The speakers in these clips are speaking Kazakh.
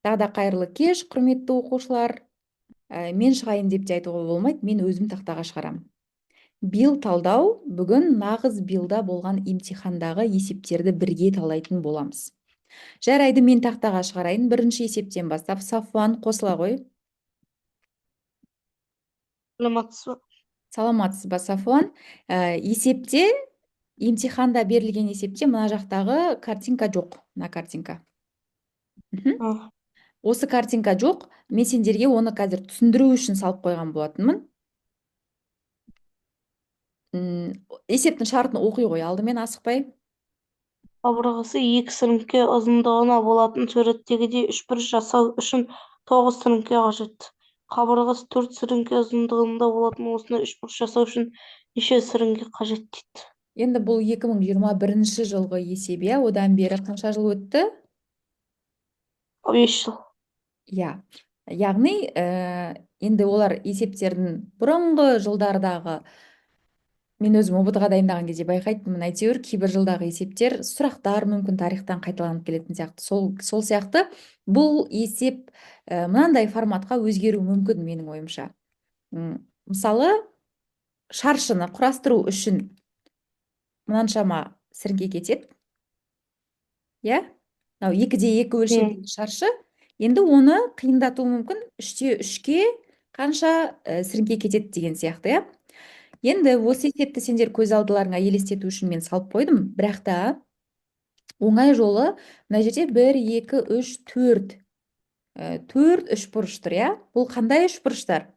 Тағы да қайырлы кеш, құрметті оқушылар. Мен шығайын деп те айтуға болмайды, мен өзім тақтаға шығарамын. Бил талдау бүгін нағыз билда болған имтихандағы есептерді бірге талдайтын боламыз. Жарайды, мен тақтаға шығарайын. Бірінші есептен бастап Сафуан қосыла ғой. Саламатсыз ба? Саламатсыз ба, Сафуан? Есепте, имтиханда берілген есепте мына жақтағы картинка жоқ. Мына картинка. Мгм. А, Осы картинка жоқ. Мен сендерге оны қазір түсіндіру үшін салып қойған болатынмын. Есептің шартын оқи ғой алдымен асықпай. қабырғасы 2 сіріңке ұзындығына болатын суреттегідей үшбұрыш жасау үшін 9 сіріңке қажет. Қабырғасы 4 сіріңке ұзындығында болатын осындай үшбұрыш жасау үшін неше сіріңке қажет дейді. Енді бұл 2021 жылғы есеп, иә? Одан бері қанша жыл өтті? 5 жыл. Иә. Яғни, енді олар есептердің бұрынғы жылдардағы, мен өзім ұбт-ға дайындаған кезде байқайтынмын, әйтеуір кейбір жылдағы есептер сұрақтар мүмкін тарихтан қайталанып келетін сияқты. Сол сияқты бұл есеп мынандай форматқа өзгеру мүмкін менің ойымша. Мысалы, шаршыны құрастыру үшін мынаншама сіріңке кетеді. Иә? Мынау 2де 2 өлшемдегі шаршы. Енді оны қиындату мүмкін. 3де 3-ке қанша сіріңке кетеді деген сияқты, иә? Енді осы есепті сендер көз алдыларыңа елестету үшін мен салып қойдым. Бірақ та оңай жолы мына жерде 1, 2, 3, 4. 4 үшбұрыш тұр, иә? Бұл қандай үшбұрыштар?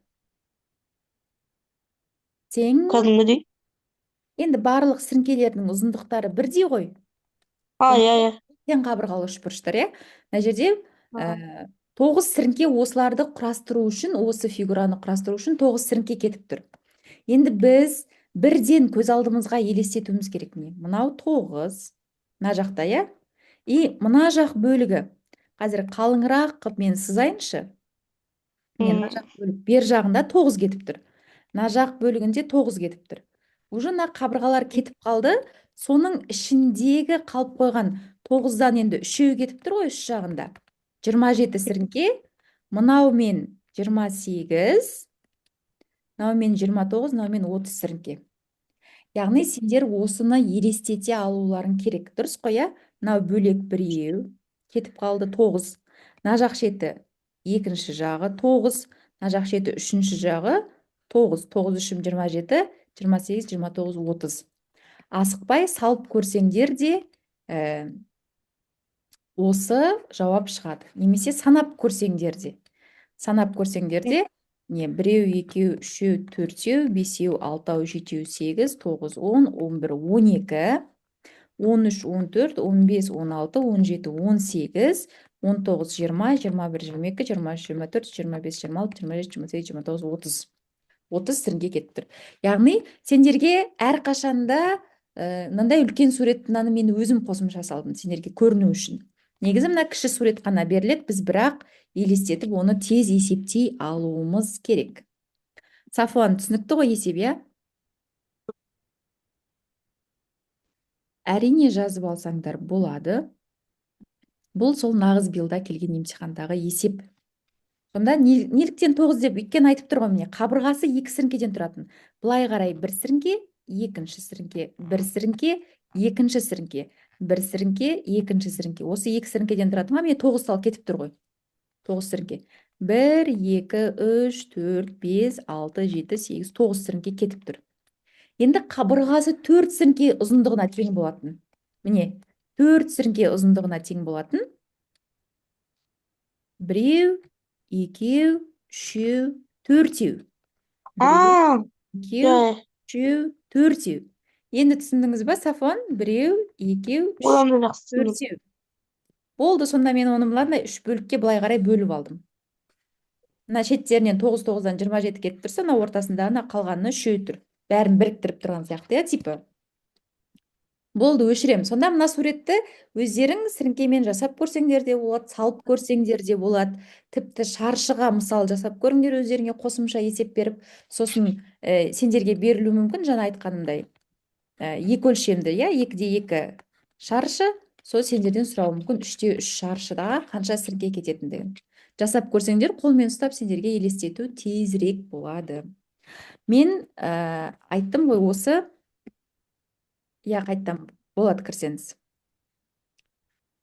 Тең. Кәдімгідей. Енді барлық сіріңкелердің ұзындықтары бірдей ғой. Иә. Тең қабырғалы үшбұрыштар, иә? Мына жерде А, 9 сіріңке, осыларды құрастыру үшін, осы фигураны құрастыру үшін 9 сіріңке кетіп тұр. Енді біз бірден көз алдымызға елестетуіміз керек не? Мынау 9, мына жақта, иә? И мына жақ бөлігі. Қазір қалыңырақ қып мен сызайыншы. Міне, мына жақ бөлік, бер жағында 9 кетіп тұр. Мына жақ бөлігінде 9 кетіп тұр. Уже мына қабырғалар кетіп қалды. Соның ішіндегі қалып қойған 9-дан енді 3-еу кетіп тұр ғой, үш жағында. 27 сіріңке, мынаумен 28, мынаумен 29, мынаумен 30 сіріңке. Яғни сендер осыны елестете алуларың керек. Дұрыс қой, иә? Мынау бөлек біреу, кетіп қалды 9. Мына жақ шеті екінші жағы 9, мына жақ шеті үшінші жағы 9. 9 үшім 27, 28, 29, 30. Асықпай салып көрсеңдер де осы жауап шығады. Немесе санап көрсеңдер де. Санап көрсеңдер де, не, 1, 2, 3, 4, 5, 6, 7, 8, 9, 10, 11, 12, 13, 14, 15, 16, 17, 18, 19, 20, 21, 22, 23, 24, 25, 26, 27, 28, 29, 30. 30 сіріңке кетіп тұр. Яғни сендерге әрқашанда мынандай үлкен сурет, мынаны мен өзім қосымша салдым сендерге көріну үшін. Негізі мына кіші сурет қана беріледі, біз бірақ елестетіп оны тез есептей алуымыз керек. Сафуан, түсінікті ғой есеп, иә? Әрине жазып алсаңдар болады. Бұл сол нағыз билда келген емтихандағы есеп. Сонда неліктен 9 деп, өйткені айтып тұр ғой, міне, қабырғасы 2 сіріңкеден тұратын. Былай қарай 1 сіріңке, екінші сіріңке, 1 сіріңке, екінші сіріңке, 1 сіріңке, екінші сіріңке. Осы 2 сіріңкеден тұратын, міне 9 сал кетіп тұр ғой. 9 сіріңке. 1, 2, 3, 4, 5, 6, 7, 8, 9 сіріңке кетіп тұр. Енді қабырғасы 4 сіріңке ұзындығына тең болатын. Міне, 4 сіріңке ұзындығына тең болатын. Біреу, екеу, үшеу, төртеу. Біреу, екеу, үшеу, төртеу. Енді түсіндіңіз ба, Сафон? Біреу, екеу, одан да үшеу, жақсы түсіндім. төртеу. Болды, сонда мен оны мынандай 3 бөлікке былай қарай бөліп алдым. Мына шеттерінен 9-9-дан 27 кетіп тұрса, мына ортасында қалғанына 3 тұр. Бәрін біріктіріп тұрған сияқты, иә, типі. Болды, өшірем. Сонда мына суретті өздерің сіріңкемен жасап көрсеңдер де болады, салып көрсеңдер де болады. Тіпті шаршыға мысал жасап көріңдер, өздеріңе қосымша есеп беріп, сосын сендерге берілу мүмкін, жаңа айтқанымдай. 2 өлшемді, иә, 2де 2 шаршы, Сол сендерден сұрауым мүмкін 3/3 шаршыда қанша сіріңке кететіндігін. Жасап көрсеңдер, қолмен ұстап сендерге елестету тезірек болады. Мен айттым ғой осы, қайттан болады, кірсеңіз.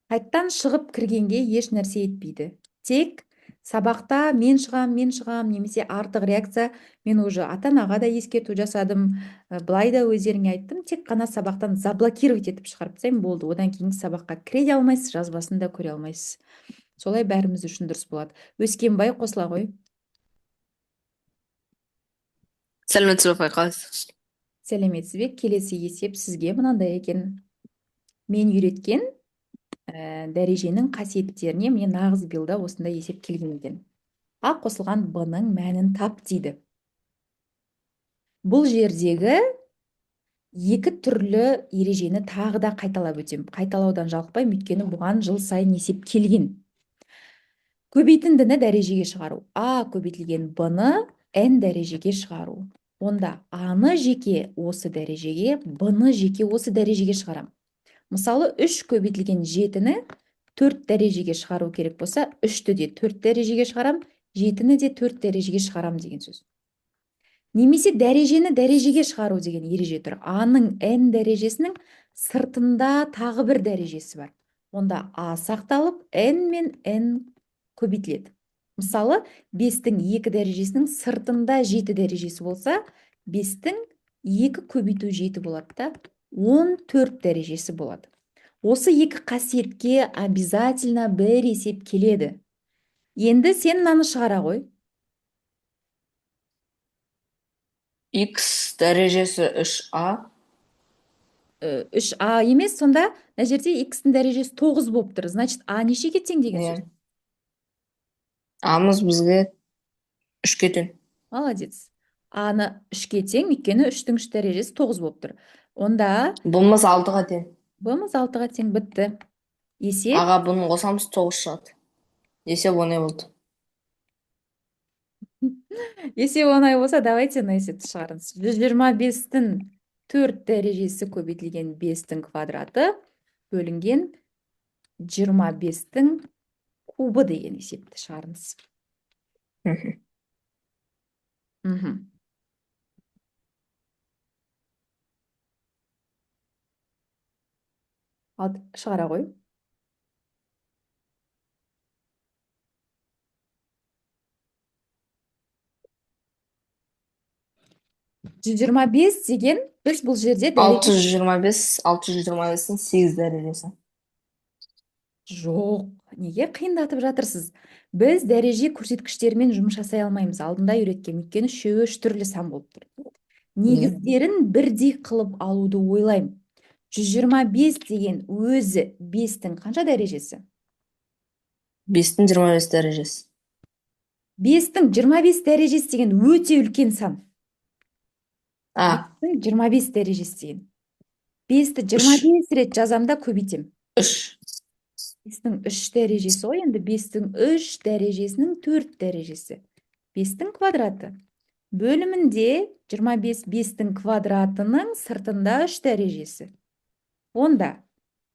Қайттан шығып кіргенге еш нәрсе етпейді. Тек сабақта мен шығам, немесе артық реакция, мен уже ата-анаға да ескерту жасадым, былай да өздеріңе айттым, тек қана сабақтан заблокировать етіп шығарып тастаймын, болды. Одан кейін сабаққа кіре де алмайсыз, жазбасын да көре алмайсыз. Солай бәріміз үшін дұрыс болады. Өскенбай, қосыла ғой. сәлеметсіз бе Файқаз? Сәлеметсіз бе? Келесі есеп сізге мынандай екен. Мен үйреткен дәреженің қасиеттеріне мне нағыз билда осындай есеп келген екен. А қосылған б-ның мәнін тап дейді. Бұл жердегі екі түрлі ережені тағы да қайталап өтем. Қайталаудан жалықпаймын, өйткені бұған жыл сайын есеп келген. Көбейтіндіні дәрежеге шығару. А көбейтілген б-ны n дәрежеге шығару. Онда а-ны жеке осы дәрежеге, б-ны жеке осы дәрежеге шығарам. Мысалы, 3 көбейтілген 7-ні 4 дәрежеге шығару керек болса, 3-ті де 4 дәрежеге шығарам, 7-ні де 4 дәрежеге шығарам деген сөз. Немесе дәрежені дәрежеге шығару деген ереже тұр. А-ның n дәрежесінің сыртында тағы бір дәрежесі бар. Онда а сақталып, n мен n көбейтіледі. Мысалы, 5-тің 2 дәрежесінің сыртында 7 дәрежесі болса, 5-тің 2 көбейту 7 болады да, 14 дәрежесі болады. Осы екі қасиетке обязательно бір есеп келеді. Енді сен мынаны шығара ғой. X дәрежесі 3a. 3a емес, сонда мына жерде x-тің дәрежесі 9 болып тұр. Значит, a нешеге тең деген сөз? А-мыз бізге 3-ке тең. Молодец. А-ны 3-ке тең, өйткені 3-тің 3 дәрежесі 9 болып тұр. Онда Бұмыз 6-ға тең. б-мыз 6-ға тең, бітті. Есеп? Аға бұны қосамыз 9 шығады. Есеп оңай болды. Есеп оңай болса, давайте на есепті шығарыңыз. 125-тің 4 дәрежесі көбейтілген 5-тің квадраты бөлінген 25-тің кубы деген есепті шығарыңыз. Ал шығара ғой. Жүз 25 деген, біз бұл жерде 625-625-тің 8 дәрежесі. Жоқ, неге қиындатып жатырсыз? Біз дәреже көрсеткіштерімен жұмыс жасай алмаймыз. Алдында үйреткен, өйткені үшеуі үш түрлі сан болып тұр. Негіздерін бірдей қылып алуды ойлаймын. 125 деген өзі 5-тің қанша дәрежесі? 5-тің 25 дәрежесі. 5-тің 25 дәрежесі деген өте үлкен сан. 5-тің 25 дәрежесі деген. 5-ті 25 рет жазамда көбейтем. 3. 5-тің 3 дәрежесі ғой, енді 5-тің 3 дәрежесінің 4 дәрежесі. 5-тің квадраты. Бөлімінде 25 5-тің квадратының сыртында 3 дәрежесі. Онда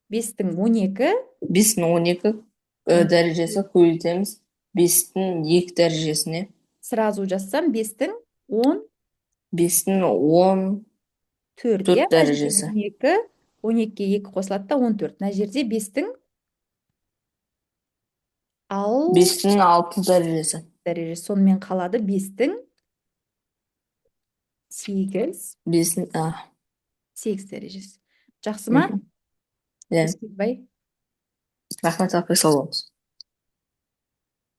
5-тің 12. 5-тің 12 дәрежесі көбейтеміз 5-тің 2 дәрежесіне. Сразу жазсам 5-тің 10. 5-тің 14 дәрежесі. 12-ге 2 қосылады да 14. Мына жерде 5-тің 5-тің 6 дәрежесі. Сонымен қалады 5-тің 8. 5-тің 8 дәрежесі. Жақсы ма? Өскенбай. Рахмет, апай, сау болыңыз.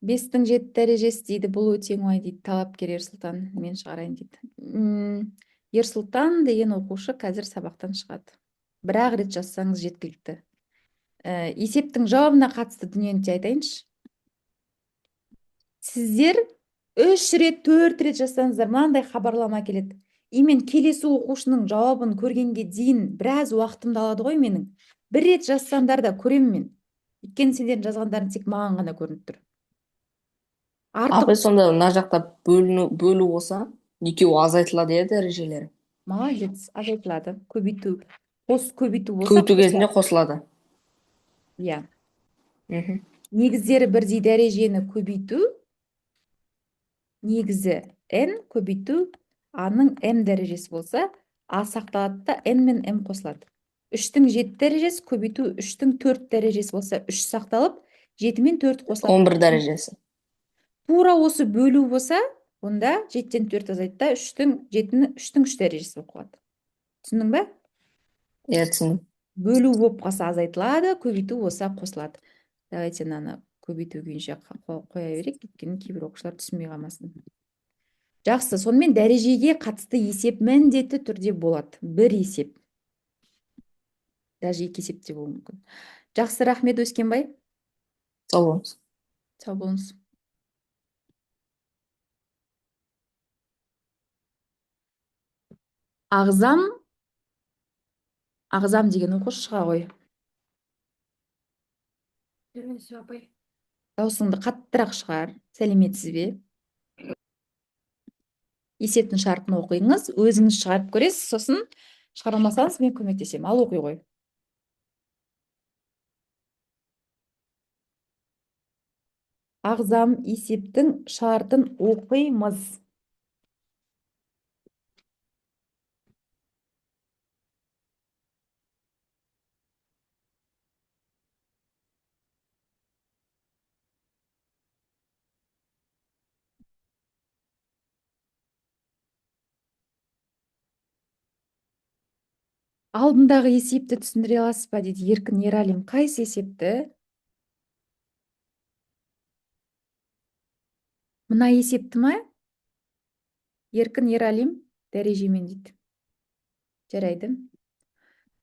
5-тің 7 дәрежесі дейді, бұл өте оңай дейді, талапкер Ерсұлтан, мен шығарайын дейді. Ерсұлтан деген оқушы қазір сабақтан шығады. Бір-ақ рет жазсаңыз жеткілікті. Есептің жауабына қатысты дүниені де айтайыншы. Сіздер 3 рет, 4 рет жазсаңыздар, мынандай хабарлама келеді. Мен келесі оқушының жауабын көргенге дейін біраз уақытымды алады ғой менің. Бір рет жазсаңдар да көремін мен. Өйткені сендердің жазғандарың тек маған ғана көрініп тұр. Апай, сонда мына жақта бөлу болса, екеуі азайтылады дәрежелері. Молодец, азайтылады. Көбейту болса. Көбейту кезінде қосылады. иә. Мгм. Негіздері бірдей дәрежені көбейту, негізі n көбейту a-ның m дәрежесі болса, a сақталады да n мен m қосылады. 3-тің 7 дәрежесі көбейту 3-тің 4 дәрежесі болса, 3 сақталып, 7 мен 4 қосылады. 11 дәрежесі. Тура осы бөлу болса, онда 7-тен 4 азайды да 3-тің 3 дәрежесі болып қалады. Түсіндің бе? Иә, түсіндім. Бөлу болып қалса азайтылады, көбейту болса қосылады. Давайте мынаны көбейту күйінше қоя берейік, өйткені кейбір оқушылар түсінбей қалмасын. Жақсы, сонымен дәрежеге қатысты есеп міндетті түрде болады. Бір есеп. Даже екі есеп те болуы мүмкін. Жақсы, рахмет Өскенбай. Сау болыңыз. Сау болыңыз. Ағзам деген оқушы шыға ғой. Даусыңды қаттырақ шығар. Сәлеметсіз бе? Есептің шартын оқиыңыз, өзіңіз шығарып көресіз, сосын шығара алмасаңыз мен көмектесемін. Ал оқи ғой. Ағзам есептің шартын оқимыз. Алдындағы есепті түсіндіре аласыз ба дейді Еркін Ералим. Қайсы есепті? Мына есепті ма? Еркін Ералим дәрежемен дейді. Жарайды.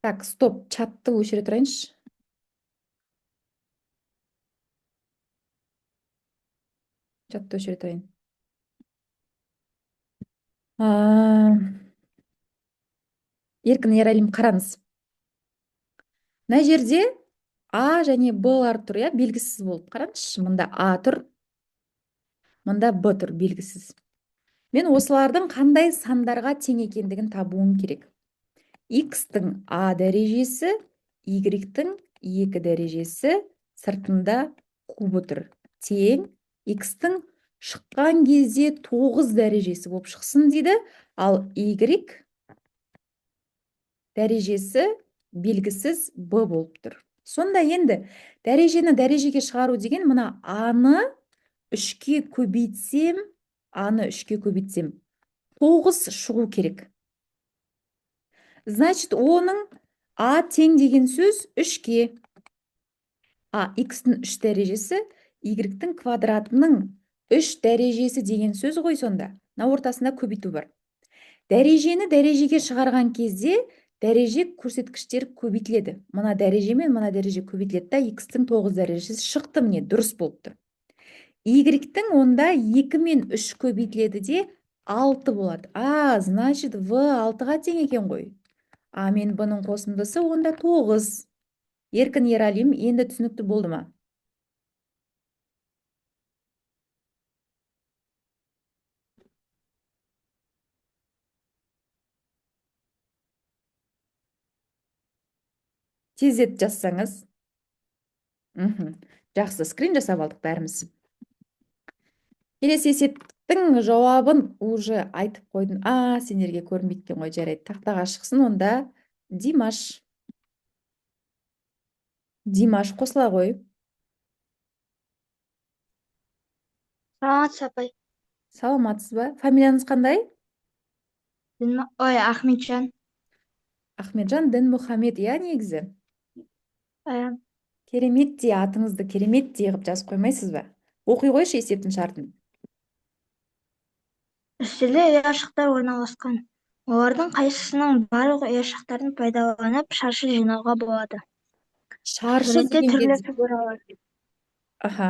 Так, стоп, чатты өшіре тұрайыншы. Чатты өшіре тұрайын. Еркін Ералим қараңыз. Мына жерде А және Б-лар тұр, иә, белгісіз болып. Қараңызшы, мында А тұр, мында Б тұр, белгісіз. Мен осылардың қандай сандарға тең екендігін табуым керек. X-тің А дәрежесі, Y-тің 2 дәрежесі сыртында кубы тұр. Тең X-тің шыққан кезде 9 дәрежесі болып шықсын дейді, ал Y дәрежесі белгісіз Б болып тұр. Сонда енді дәрежені дәрежеге шығару деген мына А-ны 3-ке көбейтсем, А-ны 3-ке көбейтсем 9 шығу керек. Значит, оның А тең деген сөз 3-ке. А, X-тің 3 дәрежесі, Y-тің квадратының 3 дәрежесі деген сөз ғой сонда. На ортасында көбейту бар. Дәрежені дәрежеге шығарған кезде дәреже көрсеткіштер көбейтіледі. Мына дәреже мен мына дәреже көбейтіледі да, X-тің 9 дәрежесі шықты, міне, дұрыс болыпты. Y-тің онда 2 мен 3 көбейтіледі де 6 болады. А, значит, В 6-ға тең екен ғой. А мен бұның қосындысы онда 9. Еркін Ералим, енді түсінікті болды ма? Тездетіп жазсаңыз. Жақсы, скрин жасап алдық бәріміз. Келесі есептің жауабын уже айтып қойдым. А, сендерге көрінбейткен ғой, жарайды. Тақтаға шықсын, онда Димаш. Димаш қосыла ғой. Саламатсыз апай. Саламатсыз ба? Фамилияңыз қандай? Ахметжан. Ахметжан Дінмұхамед, иә, негізі. Ая. Керемет де, атыңызды керемет де қылып жазып қоймайсыз ба? Оқи қойшы есептің шартын. Үстелде ұяшықтар орналасқан. Олардың қайсысының барлық ұяшықтарын пайдаланып шаршы жинауға болады. Шаршы Суретте деген түрлі кезде. фигуралар. Аха.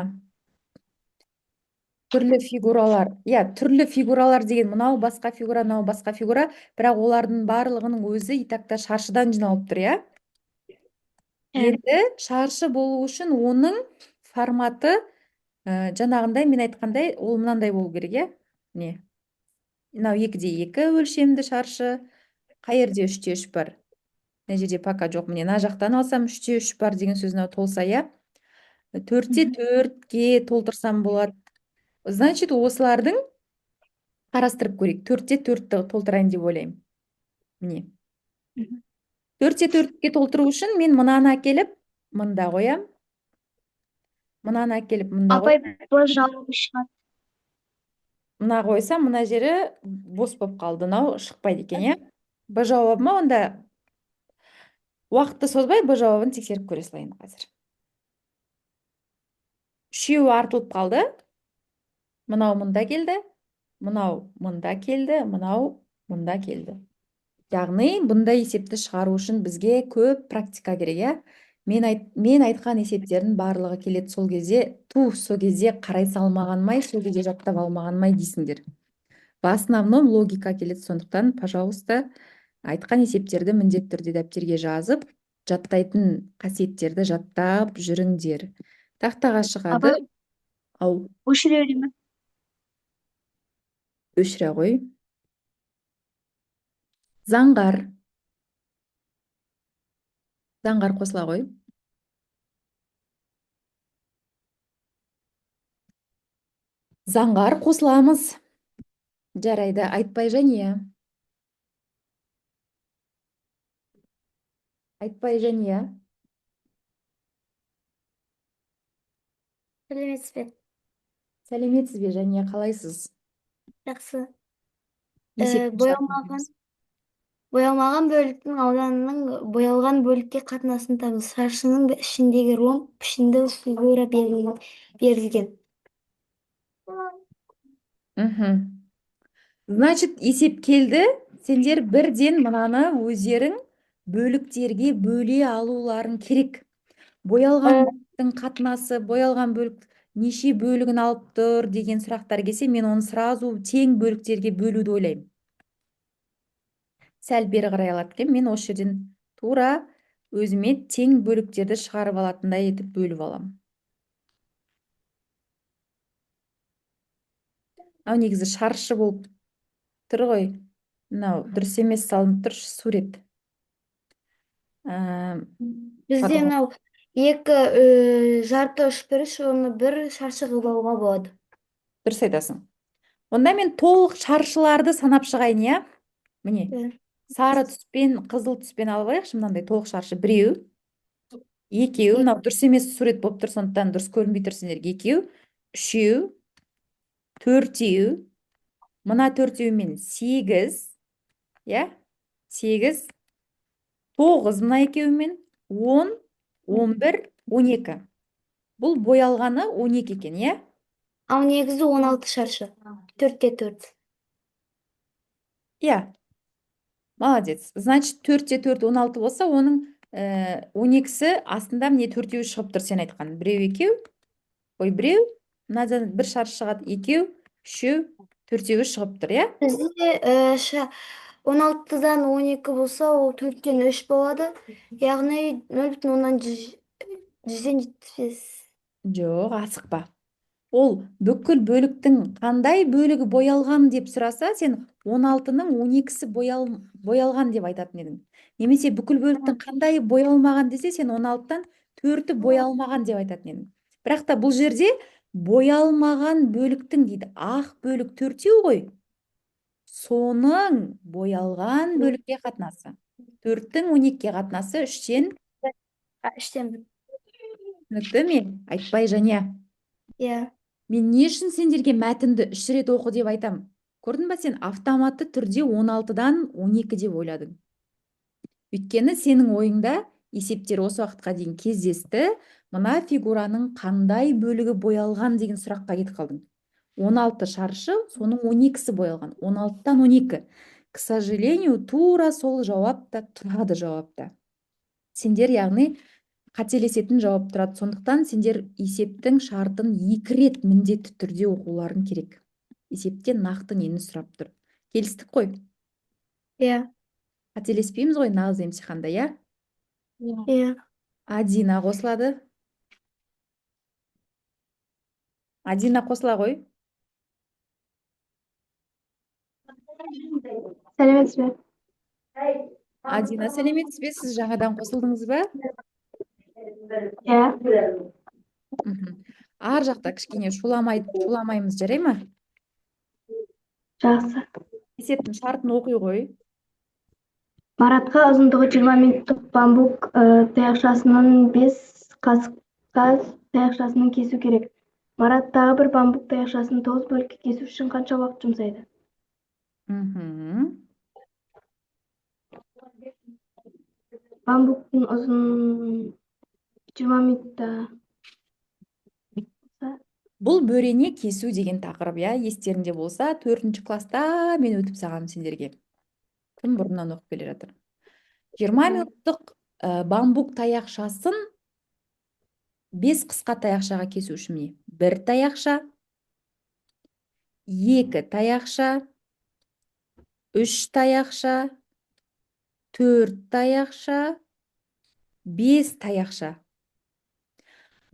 Түрлі фигуралар. Иә, түрлі фигуралар деген мынау басқа фигура, мынау басқа фигура, бірақ олардың барлығының өзі итакта шаршыдан жиналып тұр, иә? Енді шаршы болу үшін оның форматы жаңағындай мен айтқандай, ол мынандай болу керек, иә? Не? Мынау 2-де 2 өлшемді шаршы, қай жерде 3-те 3 бар? мына жерде пока жоқ. Міне мына жақтан алсам 3-те 3 бар деген сөзіне толса, иә. 4-те 4-ке толтырсам болады. Значит, осылардың қарастырып көрейік. 4-те 4-ті толтырайын деп ойлаймын. Міне. 4-те 4-ке толтыру үшін мен мынаны әкеліп, мында қоям. Мынаны әкеліп, мында қой. Апай, бұл жауабы шығады. Мына қойсам, мына жері бос болып қалды. Мынау шықпайды екен, иә. Б жауабыма онда уақытты созбай Б жауабын тексеріп көре салайын қазір. Үшеуі артылып қалды. Мынау мында келді. Мынау мында келді. Мынау мында келді. Яғни, бұндай есепті шығару үшін бізге көп практика керек, иә. Мен айтқан есептердің барлығы келеді сол кезде, сол кезде қарай салмағанмай, сол кезде жаттап алмағанмай дейсіңдер. В основном логика келеді, сондықтан, пожалуйста, айтқан есептерді міндетті түрде дәптерге жазып, жаттайтын қасиеттерді жаттап жүріңдер. Тақтаға шығады. Апай, Ау, өшіре ме? өшіре қой. Заңғар. Заңғар қосыла қой. Заңғар қосыламыз. Жарайды, айтпай Жания. Айтпай Жания. Сәлеметсіз бе? Сәлеметсіз бе, Жания, қалайсыз? Жақсы. Есептің Боялмаған бөліктің ауданының боялған бөлікке қатынасын табыңыз. Шаршының ішіндегі ромб пішінді фигура берілген. Значит, есеп келді. Сендер бірден мынаны өздерің бөліктерге бөле алуларың керек. Боялған бөліктің қатынасы, боялған бөлік неше бөлігін алып тұр деген сұрақтар келсе, мен оны сразу тең бөліктерге бөлуді ойлаймын. Сәл бері қарай алады екен, мен осы жерден тура өзіме тең бөліктерді шығарып алатындай етіп бөліп аламын. Ау негізі шаршы болып тұр ғой. Мынау дұрыс емес салынып тұр сурет. Бізде мынау екі жарты үшбұрыш, оны бір шаршы қылып алуға болады. Дұрыс айтасың. Онда мен толық шаршыларды санап шығайын, иә? Міне, сары түспен, қызыл түспен алып алайықшы, мынандай толық шаршы. Біреу, екеу, мынау дұрыс емес сурет болып тұр, сондықтан дұрыс көрінбей тұр сендерге. Екеу, үшеу, төртеу, мына төртеумен 8, иә? 8, 9 мына екеуімен 10, 11, 12. Бұл боялғаны 12 екен, иә? Ал негізі 16 шаршы. 4-те 4. Иә. Молодец. Значит, 4-те 4, 16 болса, оның 12-сі астында міне төртеуі шығып тұр, сен айтқан. Біреу, екеу, біреу, мынадан бір шаршы шығады, екеу, үшеу, төртеуі шығып тұр, иә? Бізде 16-дан 12 болса, ол 4-тен 3 болады. Яғни 0,100-175. Жоқ, асықпа. Ол бүкіл бөліктің қандай бөлігі боялған деп сұраса, сен 16-ның 12-сі боялған деп айтатын едің. Немесе бүкіл бөліктің қандай боялмаған десе, сен 16-тан 4-і боялмаған деп айтатын едің. Бірақ та бұл жерде боялмаған бөліктің дейді. Ақ бөлік 4-еу ғой. Соның боялған бөлікке қатынасы. 4-тің 12-ке қатынасы 3-тен. 3-тен 1. Түсінікті ме? Айтпай Жания. Иә. Мен не үшін сендерге мәтінді 3 рет оқы деп айтам? Көрдің ба, сен автоматты түрде 16-дан 12 деп ойладың. Өйткені сенің ойыңда есептер осы уақытқа дейін кездесті, мына фигураның қандай бөлігі боялған деген сұраққа кетіп қалдың. 16 шаршы, соның 12-сі боялған. 16-дан 12. К сожалению, тура сол жауапта тұрады жауапта. Сендер, яғни, қателесетін жауап тұрады. Сондықтан сендер есептің шартын 2 рет міндетті түрде оқуларын керек. Есептен нақты нені сұрап тұр. Келістік қой? Иә. Қателеспейміз ғой нағыз емтиханда, иә? Иә. Адина қосылады. Адина қосыла ғой. Сәлеметсіз бе? Адина, сәлеметсіз бе? Сіз жаңадан қосылдыңыз ба? Иә. Мхм. Ар жақта кішкене шуламаймыз, жарай ма? Жақсы. Есептің шартын оқи ғой. Маратқа ұзындығы 20 минуттық бамбук таяқшасының 5 қасықта таяқшасының кесу керек. Марат тағы бір бамбук таяқшасын 9 бөлікке кесу үшін қанша уақыт жұмсайды? Мхм. Бамбуктың ұзын 20 минутта. Бұл бөрене кесу деген тақырып, иә, естеріңде болса, 4-ші класста мен өтіп саған сендерге. Кім бұрыннан оқып келе жатыр. 20 минуттық бамбук таяқшасын 5 қысқа таяқшаға кесу үшін міне. 1 таяқша, 2 таяқша, 3 таяқша, 4 таяқша, 5 таяқша.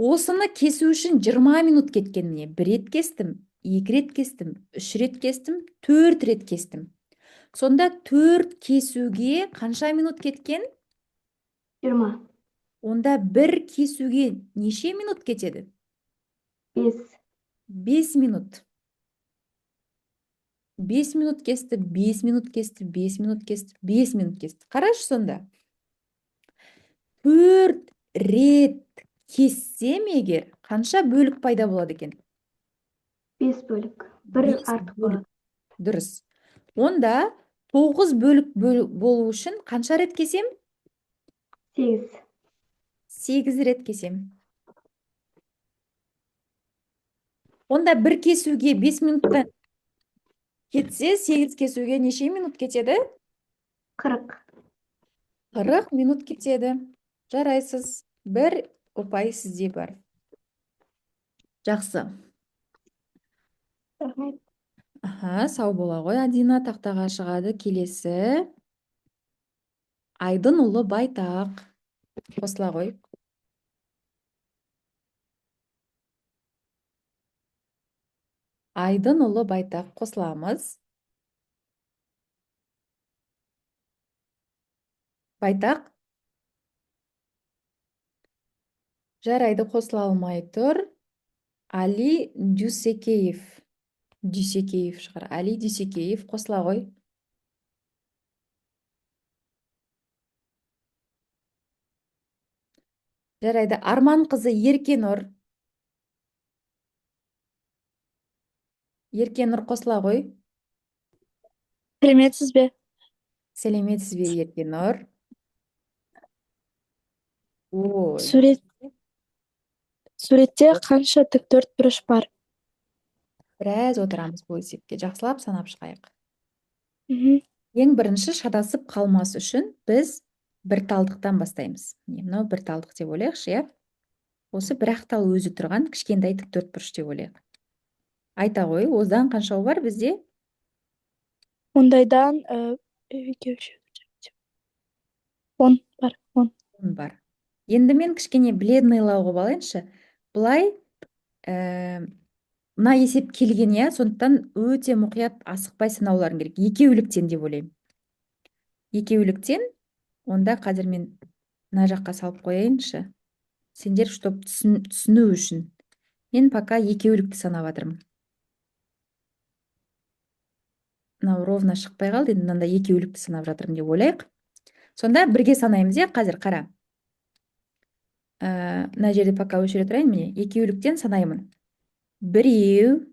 Осыны кесу үшін 20 минут кеткен міне. 1 рет кестім, 2 рет кестім, 3 рет кестім, 4 рет кестім. Сонда 4 кесуге қанша минут кеткен? 20. Онда 1 кесуге неше минут кетеді? 5. 5 минут. 5 минут кесті, 5 минут кесті, 5 минут кесті, 5 минут кесті. Қарашы сонда. 4 рет кессем егер, қанша бөлік пайда болады екен? 5 бөлік. 1 5 артық бөлік. болады. Дұрыс. Онда 9 бөлік болу үшін қанша рет кесем? 8. 8 рет кесем. Онда 1 кесуге 5 минуттан кетсе, 8 кесуге неше минут кетеді? 40. 40 минут кетеді. Жарайсыз. 1 ұпай сізде бар. Жақсы. Рахмет. Сау бола ғой, Адина. Тақтаға шығады. Келесі. Айдынұлы Байтақ. Қосыла ғой. Айдынұлы Байтақ қосыламыз. Байтақ. Жарайды, қосыла алмай тұр. Али Дюсекеев. Дюсекеев шығар. Али Дюсекеев қосыла ғой. Жарайды, Арман қызы Еркенұр. Еркенұр қосыла ғой. Сәлеметсіз бе? Сәлеметсіз бе, Еркенұр? Ой, Суретте қанша тіктөрт бұрыш бар? біраз отырамыз бұл есепке. Жақсылап санап шығайық. Мгм. Ең бірінші шатасып қалмас үшін біз бір талдықтан бастаймыз. Мынау бір талдық деп ойлайықшы, иә? Осы бір-ақ тал өзі тұрған кішкентай тіктөрт бұрыш деп ойлайық. Айта ғой, одан қаншау бар бізде? Ондайдан 10 бар. 10. 10 бар. Енді мен кішкене бледныйлау қылып алайыншы. Бұлай мына есеп келген, иә, сондықтан өте мұқият асықпай санауларың керек. Екеуліктен деп ойлаймын. Екеуліктен, онда қазір мен мына жаққа салып қояйыншы. Сендер чтоб түсіну үшін. Мен пока екеулікті санап жатырмын. Мынау ровно шықпай қалды, енді мынанда екеулікті санап жатырмын деп ойлайық. Сонда бірге санаймыз, иә, қазір қара. Мына жерде пока өшіре тұрайын, міне, екеуліктен санаймын. Біреу,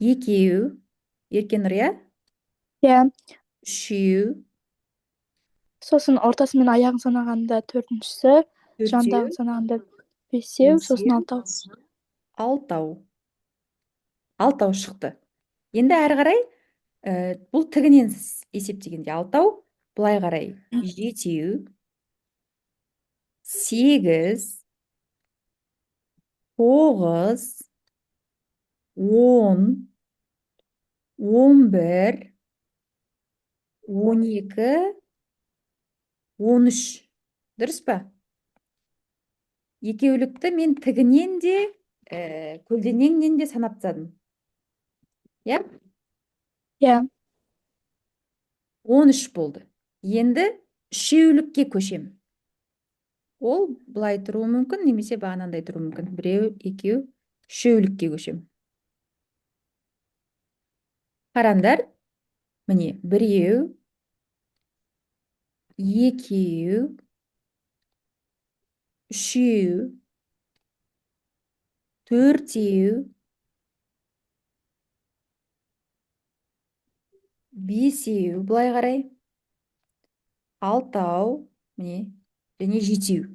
екеу, Еркенұр, иә? Иә. Үшеу, Сосын ортасымен аяғын санағанда 4-шісі, жандағын төртеу, санағанда 5-еу, сосын 6-ау. 6-ау. 6-ау шықты. Енді әрі қарай бұл тігінен есептегенде 6-ау, бұлай қарай 7-еу, 8, 9, 10, 11, 12, 13. Дұрыс па? Екеулікті мен тігінен де, көлденеңнен де санап тастадым. Иә? Иә. 13 болды. Енді үшеулікке көшем. Ол былай тұруы мүмкін, немесе бағанандай тұруы мүмкін. Біреу, екеу, үшеулікке көшем. Қараңдар, міне, біреу, екеу, үшеу, төртеу, бесеу, былай қарай, алтау, міне, және жетеу.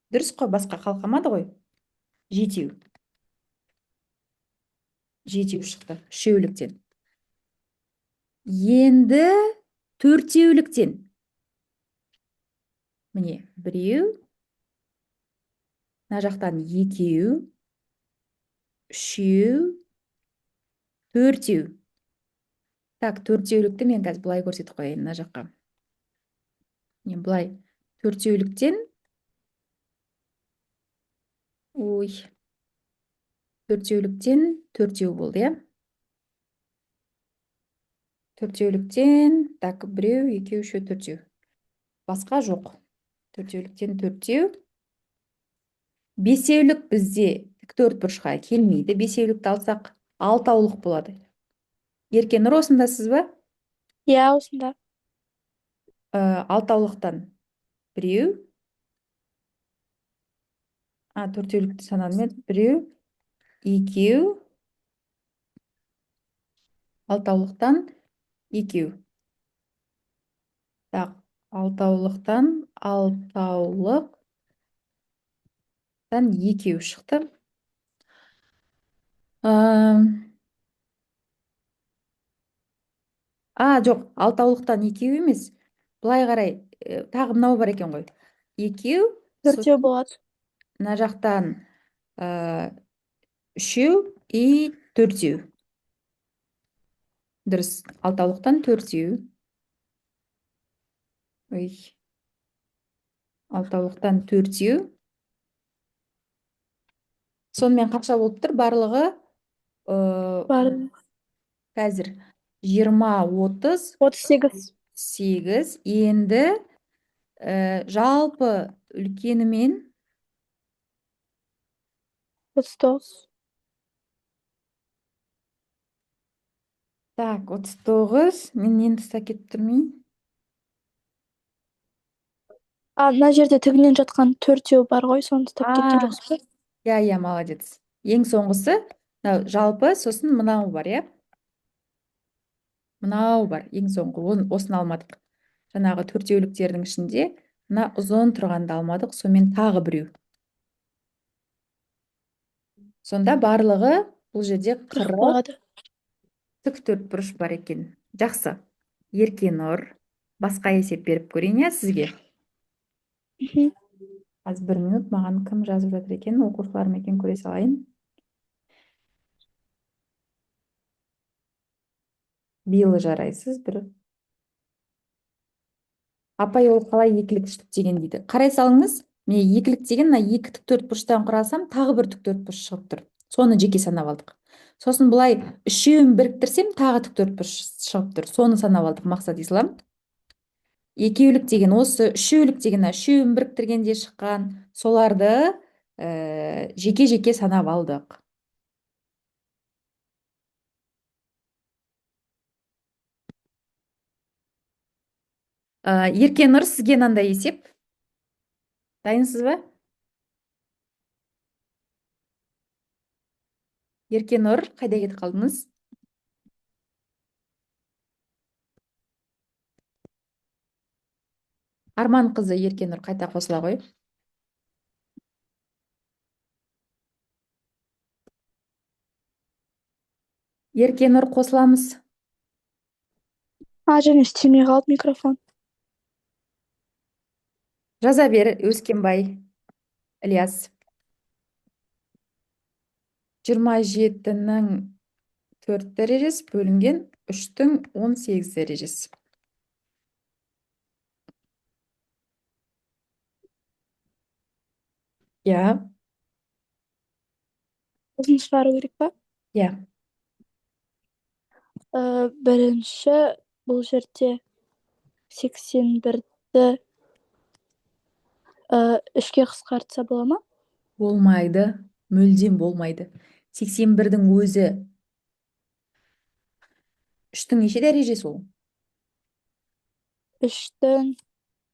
Дұрыс қой, басқа қалқамады ғой. Жетеу. Жетеу шықты, үшеуліктен. Енді төртеуліктен. Міне, біреу, мына жақтан екеу, үшеу, төртеу. Так, төртеулікті мен қазір былай көрсетіп қояйын мына жаққа. Мен былай төртеуліктен, төртеуліктен төртеу болды, иә? Төртеуліктен, так, біреу, екеу, үшеу, төртеу. Басқа жоқ. Төртеуліктен төртеу. Бесеулік бізде тіктөртбұрышқа келмейді. Бесеулікті алсақ, алтаулық болады. Еркенұр, осындасыз ба? Иә, осында. Алтаулықтан біреу. Төртеулікті санаумен біреу, екеу. Алтаулықтан екеу. Так, алтаулықтан екеу шықты. Жоқ, алтаулықтан екеу емес. Былай қарай, тағы мынау бар екен ғой. Екеу, Төртеу болады. мына жақтан үшеу и төртеу. Дұрыс, алтаулықтан төртеу. Алтаулықтан төртеу. Сонымен қанша болып тұр? Барлығы қазір 20, 30, 38. Енді жалпы үлкенімен 39. Так, 39. Мен енді тұста кетіп тұрмын. Мына жерде тігінен жатқан төртеу бар ғой, соны ұстап кеткен жоқсыз ба? Иә, молодец. Ең соңғысы, жалпы, сосын мынау бар, иә? Мынау бар, ең соңғы, осыны алмадық. Жаңағы төртеуліктердің ішінде, мына ұзын тұрғанды алмадық, сонымен тағы біреу. Сонда барлығы бұл жерде 40 болады. тіктөртбұрыш бар екен. Жақсы. Еркенұр, басқа есеп беріп көрейін, сізге. Аз 1 минут, маған кім жазып жатыр екен, оқушыларым екен, көре салайын. Биылы жарайсыз, бір. Апай, ол қалай екілік үштік деген дейді. Қарай салыңыз, мен екілік деген, екі тіктөртбұрыштан құрасам, тағы бір тіктөртбұрыш шығып тұр. Соны жеке санап алдық. Сосын бұлай үшеуін біріктірсем, тағы тіктөртбұрыш шығып тұр. Соны санап алдық, мақсат ислам. Екеулік деген, осы үшеулік деген, үшеуін біріктіргенде шыққан, соларды жеке-жеке санап алдық. Еркенұр, сізге мынандай есеп. Дайынсыз ба? Еркенұр, қайда кетіп қалдыңыз? Арман қызы Еркенұр қайта қосыла ғой. Еркенұр, қосыламыз. Және істемей қалды микрофон. Жаза бер, Өскенбай. Ілияс. 27-нің 4 дәрежесі бөлінген 3-тің 18 дәрежесі. Иә. Ұзын шығару керек па? Иә. Бірінші бұл жерде 81-ді үшке қысқартса бола ма? Болмайды. Мүлдем болмайды. 81-дің өзі 3-тің неше дәрежесі ол? 3-тің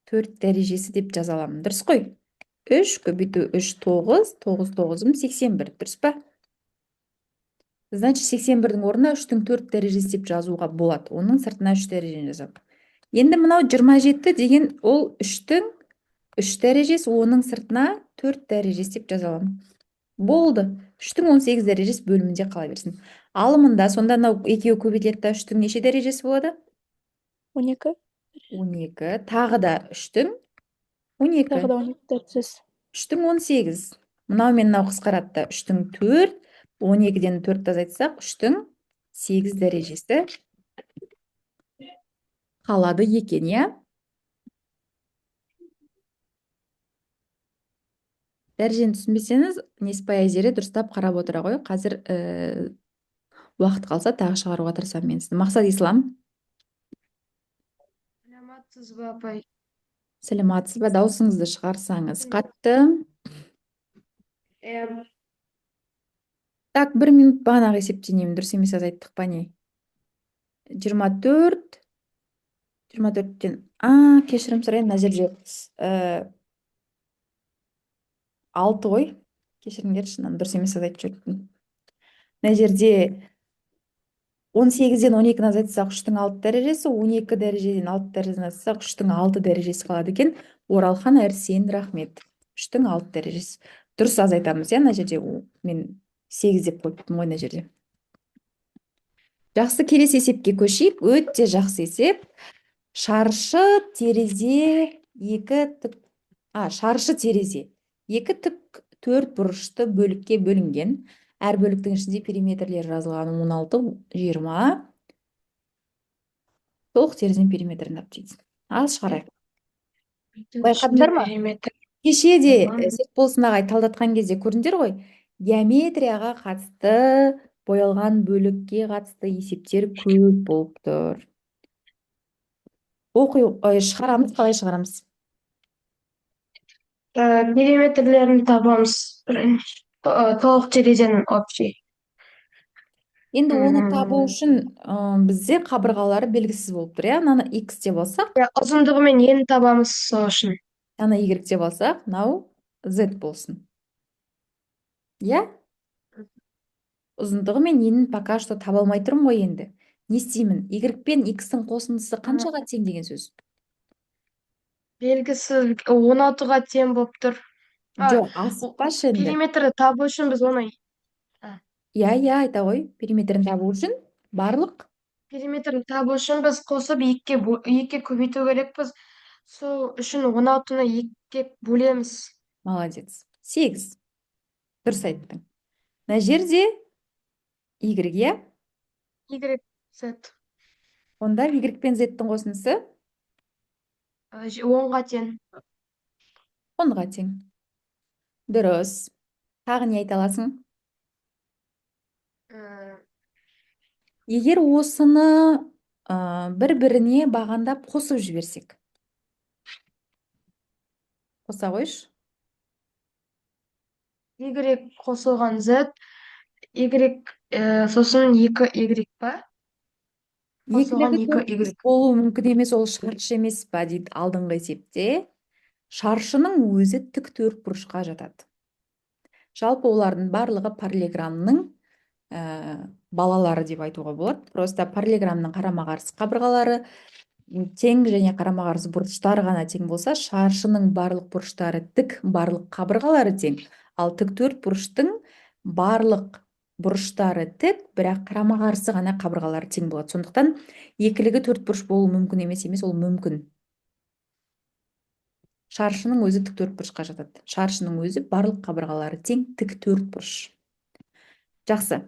4 дәрежесі деп жаза аламын. Дұрыс қой? 3 көбейту 3 9, 9 9-ым 81. Дұрыс па? Значит, 81-дің орнына 3-тің 4 дәрежесі деп жазуға болады. Оның сыртына 3 дәрежені жазамын. Енді мынау 27 деген ол 3-тің 3 дәрежесі, оның сыртына 4 дәрежесі деп жаза аламын. Болды. 3-тің 18 дәрежесі бөлімінде қала берсін. Алымында сонда мынау екеуі көбейтіледі да 3-тің неше дәрежесі болады? 12, 12. Тағы да 3-тің 12. тағы да 12 дәрежесі. 3-тің 18. Мынау мен мынау қысқарады да 3-тің 4, 12-ден 4 азайтсақ 3-тің 8 дәрежесі қалады екен, иә? Дәрежені түсінбесеңіз, Неспай Айзере дұрыстап қарап отыра ғой. Қазір уақыт қалса тағы шығаруға тырысамын мен сізді. Мақсат Ислам, Саламатсыз ба, апай? сәлематсыз ба? Даусыңызды шығарсаңыз қатты. Так, 1 минут бағанағы есептенемін. Дұрыс емес азайттық па не? 24, 24-тен. Кешірім сұрайын, мына жерде 6 ғой. Кешіріңдер, шыннан дұрыс емес азайтып жүрмін. Мына жерде 18-ден 12-ні азайтсақ 3-тің 6 дәрежесі, 12 дәрежеден 6 дәрежесін азайтсақ 3-тің 6 дәрежесі қалады екен. Оралхан Әрсен, рахмет. 3-тің 6 дәрежесі. Дұрыс азайтамыз, иә, мына жерде мен 8 деп қойыппын ғой мына жерде. Жақсы, келесі есепке көшейік. Өте жақсы есеп. Шаршы терезе 2 тік, шаршы терезе 2 тік 4 бұрышты бөлікке бөлінген. Әр бөліктің ішінде периметрлер жазылған 16, 20. Толық терезенің периметрін тап дейді. Аз шығарайық. Байқадыңдар ма? Кеше де Серікболсындағы талдатқан кезде көрдіңдер ғой. Геометрияға қатысты, боялған бөлікке қатысты есептер көп болып тұр. Шығарамыз, қалай шығарамыз? Периметрлерін табамыз. Толық терезенің общий. Енді оны табу үшін бізде қабырғалары белгісіз болып тұр, иә? Мынаны x деп алсақ, Ұзындығы мен ені табамыз сол үшін. мынаны y деп алсақ, мынау z болсын. Иә? Ұзындығы мен енін пока что таба алмай тұрмын ғой енді. Не істеймін? Y пен x-тің қосындысы қаншаға тең деген сөз? Белгісіз 16-ға тең болып тұр. Жоқ, асықпашы енді. Периметрді табу үшін біз оны Иә, айта ғой. Периметрін табу үшін барлық периметрін табу үшін біз қосып 2-ге көбейту керекпіз. Сол үшін 16-ны 2-ге бөлеміз. молодец. 8. Дұрыс айттың. Мына жерде y, иә? Y, Z. Онда y пен z-тің қосындысы 10-ға тең. 10-ға тең. Дұрыс. Тағы не айта аласың? Егер осыны бір-біріне бағандап қосып жіберсек. Қоса қойшы. Y қосылған Z, Y сосын 2Y па? Қосылған Екілігі 2Y. болуы мүмкін емес, ол шаршы емес па дейді алдыңғы есепте. Шаршының өзі тік төртбұрышқа жатады. Жалпы олардың барлығы параллелограммның балалары деп айтуға болады. Просто параллелограммның қарама-қарсы қабырғалары тең және қарама-қарсы бұрыштар ғана тең болса, шаршының барлық бұрыштары тік, барлық қабырғалары тең. Ал тік төртбұрыштың барлық бұрыштары тік, бірақ қарама-қарсы ғана қабырғалары тең болады. Сондықтан екілігі төртбұрыш болуы мүмкін емес, ол мүмкін. Шаршының өзі тік төртбұрышқа жатады. Шаршының өзі барлық қабырғалары тең, тік төртбұрыш. Жақсы.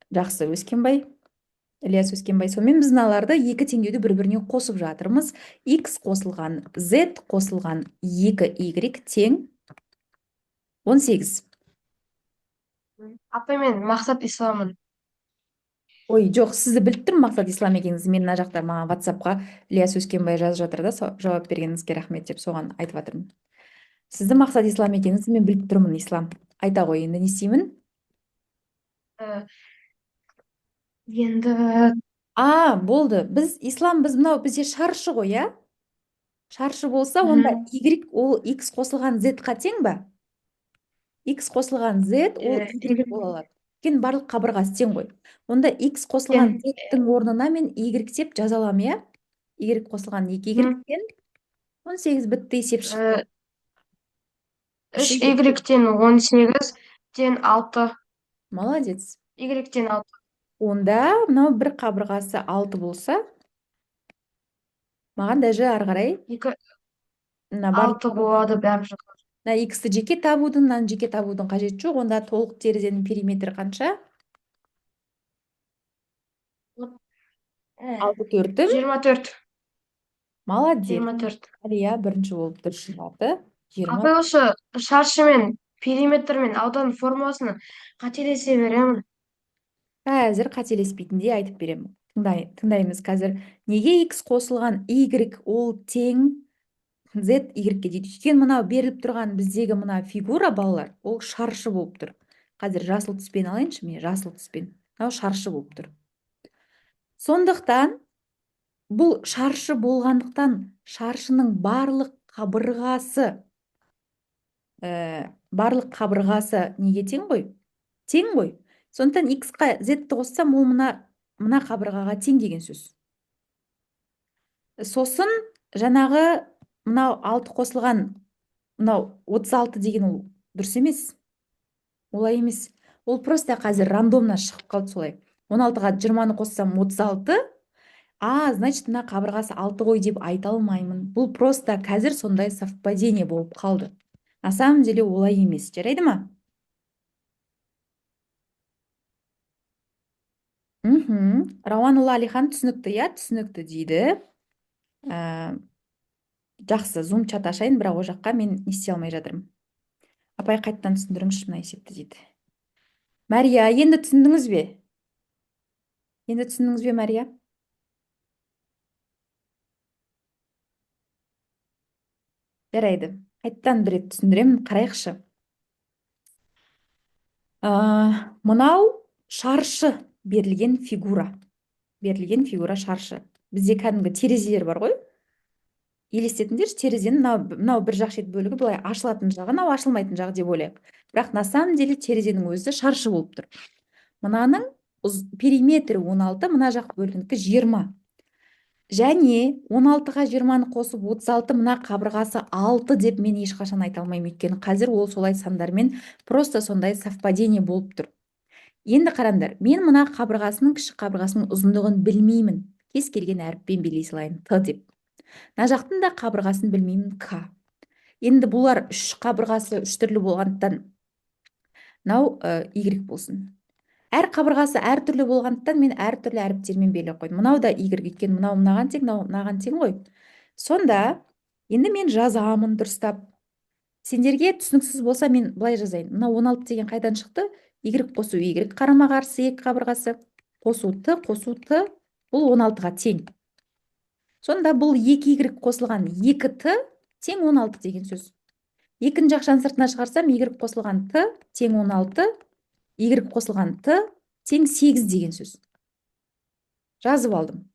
Жақсы, Өскенбай. Ілияс Өскенбай. Сонымен біз мыналарды екі теңдеуді бір-біріне қосып жатырмыз. X қосылған Z қосылған 2Y тең 18. Апай, мен Мақсат Исламын. Ой, жоқ, сізді біліп тұрмын Мақсат Ислам екеніңізді. Мен мына жақта маған WhatsApp-қа Ілияс Өскенбай жазып жатыр да, жауап бергеніңізге рахмет деп соған айтып жатырмын. Сізді Мақсат Ислам екеніңізді мен біліп тұрмын, Ислам. Айта ғой, енді не істеймін? Ә, енді Болды. Біз мынау бізде шаршы ғой, иә? Шаршы болса, онда Y ол X қосылған Z-қа тең ба? X қосылған Z ол Y бола алады. Өйткені барлық қабырғасы тең ғой. Онда X қосылған Z-тің орнына мен Y деп жаза аламын, иә? Y қосылған 2Y-тен 18 бітті есеп шықты. 3Y-тен 18-тен 6. Молодец. Y-тен 6. Онда мынау бір қабырғасы 6 болса, маған даже ары қарай 6 болады бәрі жаққа. X-ті жеке табудың, мынаны жеке табудың қажеті жоқ. Онда толық терезенің периметрі қанша? 6/4. 24. Молодец. 24. Алия бірінші болып дұрыс жинады. 20. Апай, осы шаршы мен периметр мен аудан формуласını қателесе беремін. Қазір қателеспейтіндей айтып беремін. Тыңдаймыз қазір. Неге X қосылған Y ол тең Z Y-ге дейді. Өйткені мынау беріліп тұрған біздегі мына фигура, балалар, ол шаршы болып тұр. Қазір жасыл түспен алайыншы, міне жасыл түспен. Мынау шаршы болып тұр. Сондықтан бұл шаршы болғандықтан шаршының барлық қабырғасы неге тең ғой? Тең ғой. Сондықтан X-қа Z-ті қоссам, ол мына қабырғаға тең деген сөз. Сосын жаңағы мынау 6 қосылған, мынау 36 деген ол дұрыс емес. Олай емес. Ол просто қазір рандомна шығып қалды солай. 16-ға 20-ны қоссам 36. Значит, мына қабырғасы 6 ғой деп айта алмаймын. Бұл просто қазір сондай совпадение болып қалды. На самом деле олай емес. Жарайды ма? Рауанұлы Алихан түсінікті, иә, түсінікті дейді. Жақсы, зум чат ашайын, бірақ о жаққа мен не істей алмай жатырмын. Апай, қайттан түсіндіріңізші мына есепті дейді. Мәрия, енді түсіндіңіз бе? Мәрия? Жарайды. Қайттан бір рет түсіндіремін, қарайықшы. Мынау шаршы берілген фигура. Шаршы. Бізде кәдімгі терезелер бар ғой? Елестетіңдерші, терезенің мынау бір жақ шет бөлігі былай ашылатын жағы, мынау ашылмайтын жағы деп ойлайық. Бірақ на самом деле терезенің өзі шаршы болып тұр. Мынаның периметрі 16, мына жақ бөлігінікі 20. Және 16-ға 20-ны қосып 36, мына қабырғасы 6 деп мен ешқашан айта алмаймын, өйткені қазір ол солай сандармен просто сондай совпадение болып тұр. Енді қараңдар, мен мына қабырғасының, кіші қабырғасының ұзындығын білмеймін. Кез келген әріппен билей салайын, Т деп. Мына жақтың да қабырғасын білмеймін, К. Енді бұлар үш қабырғасы үш түрлі болғандықтан мынау Y болсын. Әр қабырғасы әр түрлі болғандықтан мен әр түрлі әріптермен белгілеп қойдым. Мынау да Y өйткені мынау мынаған тең, мынаған тең ғой. Сонда енді мен жазамын дұрыстап. Сендерге түсініксіз болса мен былай жазайын. Мынау 16 деген қайдан шықты? Y қосу Y қарама қарсы екі қабырғасы. Қосу Т, бұл 16-ға тең. Сонда бұл 2Y қосылған 2Т тең 16 деген сөз. Екінші жақшаны сыртына шығарсам, Y қосылған Т тең 16, Y қосылған Т тең 8 деген сөз. Жазып алдым.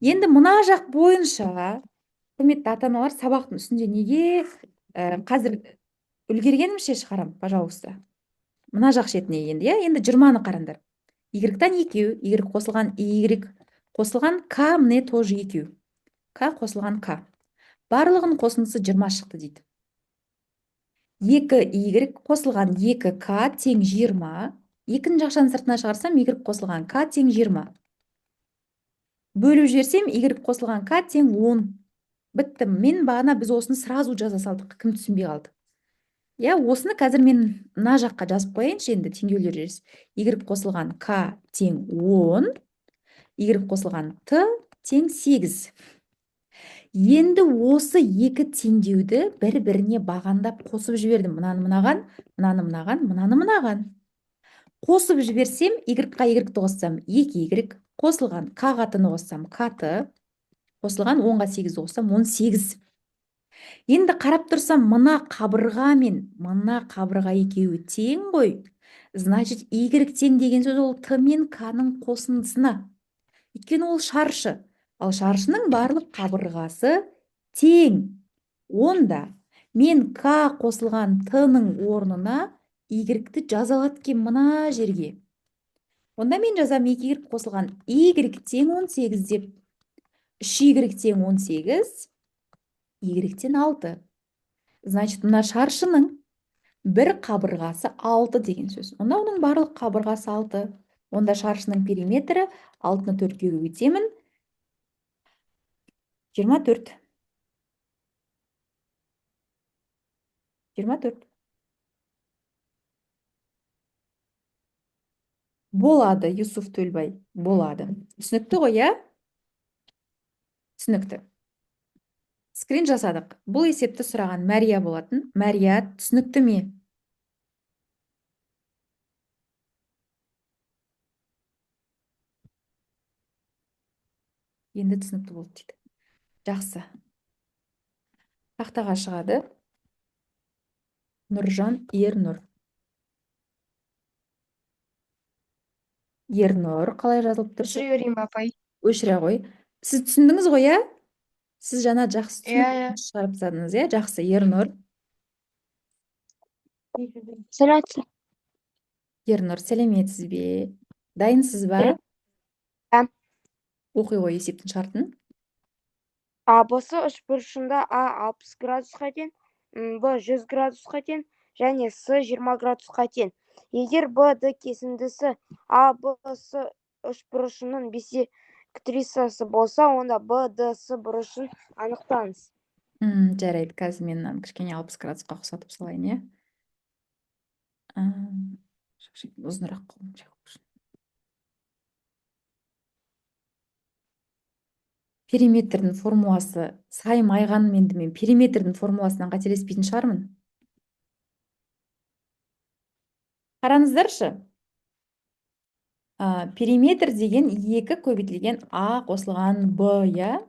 Енді мына жақ бойынша, құрметті ата-аналар, сабақтың үстінде неге қазір үлгергенімше шығарам, пожалуйста. Мына жақ шетіне енді 20-ны қараңдар. Y-тан 2, Y қосылған Y қосылған К, міне тоже 2. К қосылған К. Барлығын қосындысы 20 шықты дейді. 2Y қосылған 2К тең 20. Екінші жақшаны сыртына шығарсам, Y қосылған К тең 20. Бөліп жіберсем, Y қосылған К тең 10. Бітті. Мен бағана біз осыны сразу жаза салдық. Кім түсінбей қалды? Осыны қазір мен мына жаққа жазып қояйыншы, енді теңеулер жүріс. Y қосылған К тең 10. Y қосылған Т тең 8. Енді осы екі теңдеуді бір-біріне бағандап қосып жібердім. Мынаны мынаған, мынаны мынаған, мынаны мынаған. Қосып жіберсем, y-қа y-ті қоссам, 2y, қосылған k-ға t-ны қоссам, k-ты, қосылған 10-ға 8-ді қоссам, 18. Енді қарап тұрсам, мына қабырға мен мына қабырға екеуі тең ғой. Значит, y тең деген сөз ол t мен k-ның қосындысына. Өйткені ол шаршы. Ал шаршының барлық қабырғасы тең. Онда мен k қосылған t-ның орнына y-ті жаза алаткен мына жерге. Онда мен жазам 2y қосылған y тең 18 деп. 3y тең 18, y тең 6. Значит, мына шаршының бір қабырғасы 6 деген сөз. Онда оның барлық қабырғасы 6. Онда шаршының периметрі 6-ны 4-ке көбейтемін. 24. 24. Болады, Юсуф Төлбай, болады. Түсінікті ғой, иә? Түсінікті. Скрин жасадық. Бұл есепті сұраған Мәрия болатын. Мәрия, түсінікті ме? Енді түсінікті болды дейді. Жақсы. Тақтаға шығады. Нұржан Ернұр. Ернұр қалай жазылып тұр? Өшіре берейін бе, апай? Өшіре ғой. Сіз түсіндіңіз ғой, иә? Сіз жаңа жақсы Иә. шығарып тастадыңыз, иә? Жақсы, Ернұр. Сәлеметсіз. Ернұр, сәлеметсіз бе? Дайынсыз ба? Иә. Оқи ғой есептің шартын. А бысы үшбұрышында А 60 градусқа тең, Б 100 градусқа тең және С 20 градусқа тең. Егер Б Д кесіндісі А Б С үшбұрышының биссектрисасы болса, онда Б Д С бұрышын анықтаңыз. Жарайды, қазір мен мынаны кішкене 60 градусқа ұқсатып салайын, иә? Ұзынырақ қолым жақсы. Периметрдің формуласы саймайғанмен енді мен периметрдің формуласынан қателеспейтін шығармын. Қараңыздаршы. Периметр деген 2 көбейтілген А қосылған Б, я?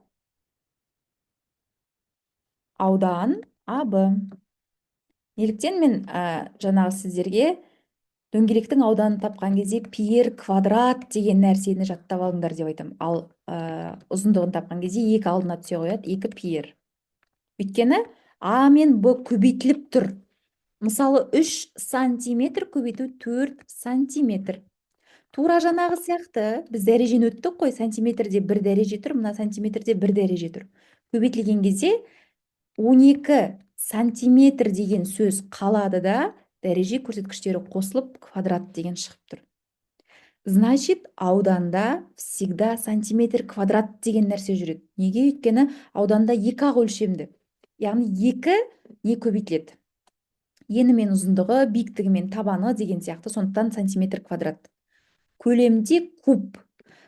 Аудан АБ. Неліктен мен жаңағы сіздерге дөңгелектің ауданын тапқан кезде пи квадрат деген нәрсені жаттап алыңдар деп айтам. Ал ұзындығын тапқан кезде 2 алдына түсе қояды, 2 пи. Өйткені А мен Б көбейтіліп тұр. Мысалы 3 сантиметр көбейту 4 сантиметр. Тура жаңағы сияқты біз дәрежені өттік қой, сантиметрде 1 дәреже тұр, мына сантиметрде 1 дәреже тұр. Көбейтілген кезде 12 сантиметр деген сөз қалады да, дәреже көрсеткіштері қосылып квадрат деген шығып тұр. Значит, ауданда всегда сантиметр квадрат деген нәрсе жүреді. Неге? Өйткені ауданда 2 өлшемді. Яғни 2 не көбейтіледі? Ені мен ұзындығы, биіктігі мен табаны деген сияқты, сондықтан сантиметр квадрат. Көлемде куб.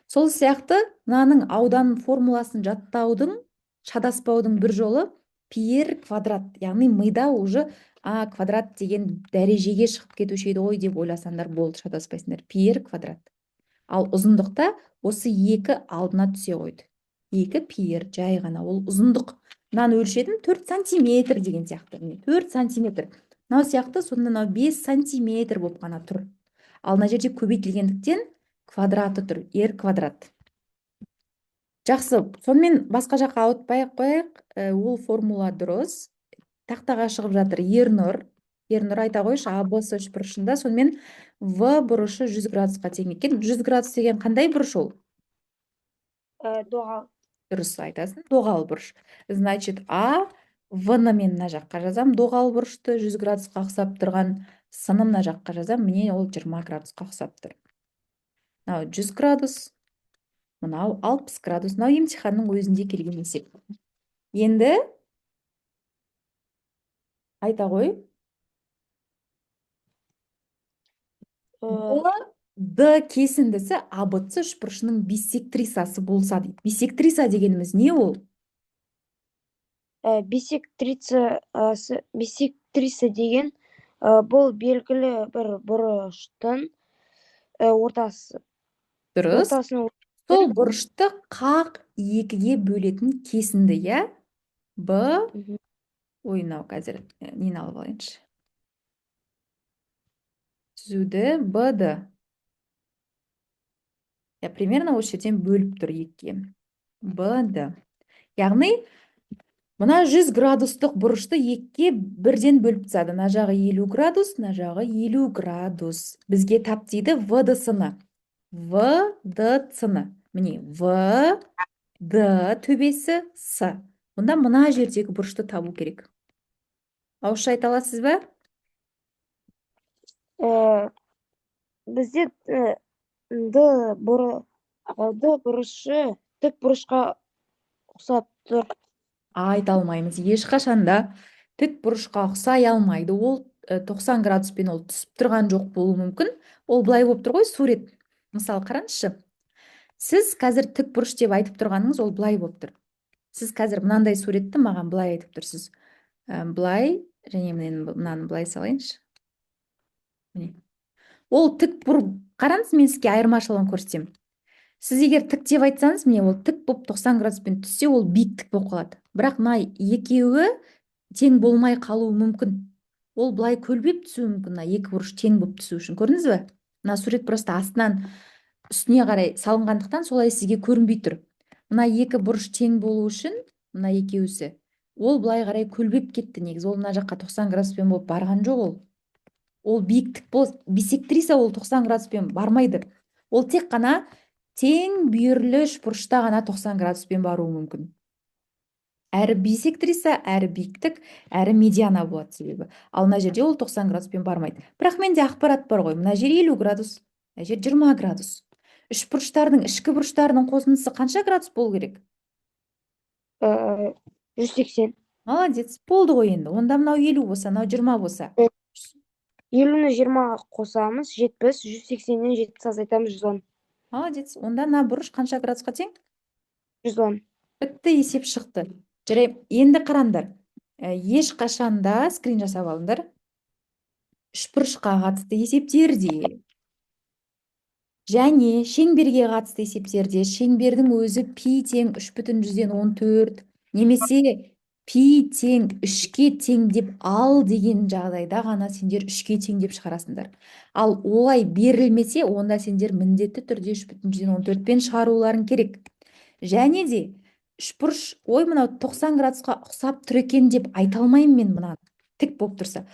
Сол сияқты мынаның аудан формуласын жаттаудың, шадаспаудың бір жолы пи квадрат. Яғни мида уже А квадрат деген дәрежеге шығып кетуші еді ғой деп ойласаңдар болды, шадаспайсыңдар. Пи квадрат. Ал ұзындықта осы 2 алдына түсе қойды. 2 пи жай ғана, ол ұзындық. Мынаны өлшедім 4 сантиметр деген сияқты. 4 сантиметр. Мынау сияқты, сонда 5 сантиметр болып қана тұр. Ал мына жерде көбейтілгендіктен квадраты тұр, квадрат. Жақсы, сонымен басқа жаққа ауытпай қояйық, ол формула дұрыс. Тақтаға шығып жатыр Ернұр. Ернұр айта қойшы, А Б С үшбұрышында, сонымен В бұрышы 100 градусқа тең екен. 100 градус деген қандай бұрыш ол? Доғал. Дұрыс айтасың, доғал бұрыш. Значит, А В-ны мен мына жаққа жазам, доғал бұрышты 100 градусқа ұқсап тұрған, С-ны мына жаққа жазам, міне ол 20 градусқа ұқсап тұр. Мынау 100 градус, мынау 60 градус. Мынау емтиханның өзінде келген есеп. Енді айта ғой. Д кесіндісі АБЦ үшбұрышының биссектрисасы болса дейді. Биссектриса дегеніміз не ол? Биссектриса деген бұл белгілі бір бұрыштың ортасы. Дұрыс. Ортасына Сол бұрышты қақ екіге бөлетін кесінді, иә? Б, Мгм. ой, мынау қазір нені алып алайыншы. Түзуді Б-ді. Примерно осы жерден бөліп тұр екіге. Б-ді. Яғни, мына 100 градустық бұрышты екіге бірден бөліп тастады. Мына жағы 50 градус, мына жағы 50 градус. Бізге тап дейді ВД-сыны. ВД-сыны. Міне, В, Д төбесі, С. Онда мына жердегі бұрышты табу керек. Ауызша айта аласыз ба? Бізде Д бұрышы тік бұрышқа ұқсап тұр. Айта алмаймыз. Ешқашанда тік бұрышқа ұқсай алмайды. Ол 90 градуспен ол түсіп тұрған жоқ болуы мүмкін. Ол былай болып тұр ғой, сурет. Мысалы, қараңызшы. Сіз қазір тік бұрыш деп айтып тұрғаныңыз ол былай болып тұр. Сіз қазір мынандай суретті маған былай айтып тұрсыз. Былай, және мынаны былай салайыншы. Ол тік қараңыз, мен сізге айырмашылығын көрсетемін. Сіз егер тік деп айтсаңыз, міне ол тік болып 90 градуспен түссе, ол биіктік болып қалады. Бірақ мына екеуі тең болмай қалуы мүмкін. Ол былай көлбеп түсуі мүмкін, мына екі бұрыш тең болып түсу үшін. Көрдіңіз бе? Мына сурет просто астынан үстіне қарай салынғандықтан солай сізге көрінбей тұр. Мына екі бұрыш тең болу үшін, мына екеуісі, ол былай қарай көлбеп кетті. Негізі ол мына жаққа 90 градуспен болып барған жоқ ол. Ол биіктік бисектриса ол 90 градуспен бармайды. Ол тек қана тең бүйірлі үшбұрышта ғана 90 градуспен баруы мүмкін. Әрі бисектриса, әрі биіктік, әрі медиана болады себебі. Ал мына жерде ол 90 градуспен бармайды. Бірақ менде ақпарат бар ғой. Мына жер 50 градус, мына жер 20 градус. Үшбұрыштардың, ішкі бұрыштарының қосындысы қанша градус болу керек? 180. Молодец, болды ғой енді. Онда мынау 50 болса, мынау 20 болса. 50-ні 20-ға қосамыз, 70, 180-нен 70 азайтамыз, 110. Молодец. Онда мына бұрыш қанша градусқа тең? 110. Бітті, есеп шықты. Жарай, енді қараңдар. Ешқашанда скрин жасап алыңдар. Үшбұрышқа қатысты есептерде және шеңберге қатысты есептерде шеңбердің өзі пи тең 3,14 немесе пи тең 3-ке тең деп ал деген жағдайда ғана сендер 3-ке тең деп шығарасыңдар. Ал олай берілмесе, онда сендер міндетті түрде 3,14-пен шығаруларың керек. Және де үшбұрыш, ой, мынау 90 градусқа ұқсап тұр екен деп айта алмаймын мен мынаны. Тік болып тұрса.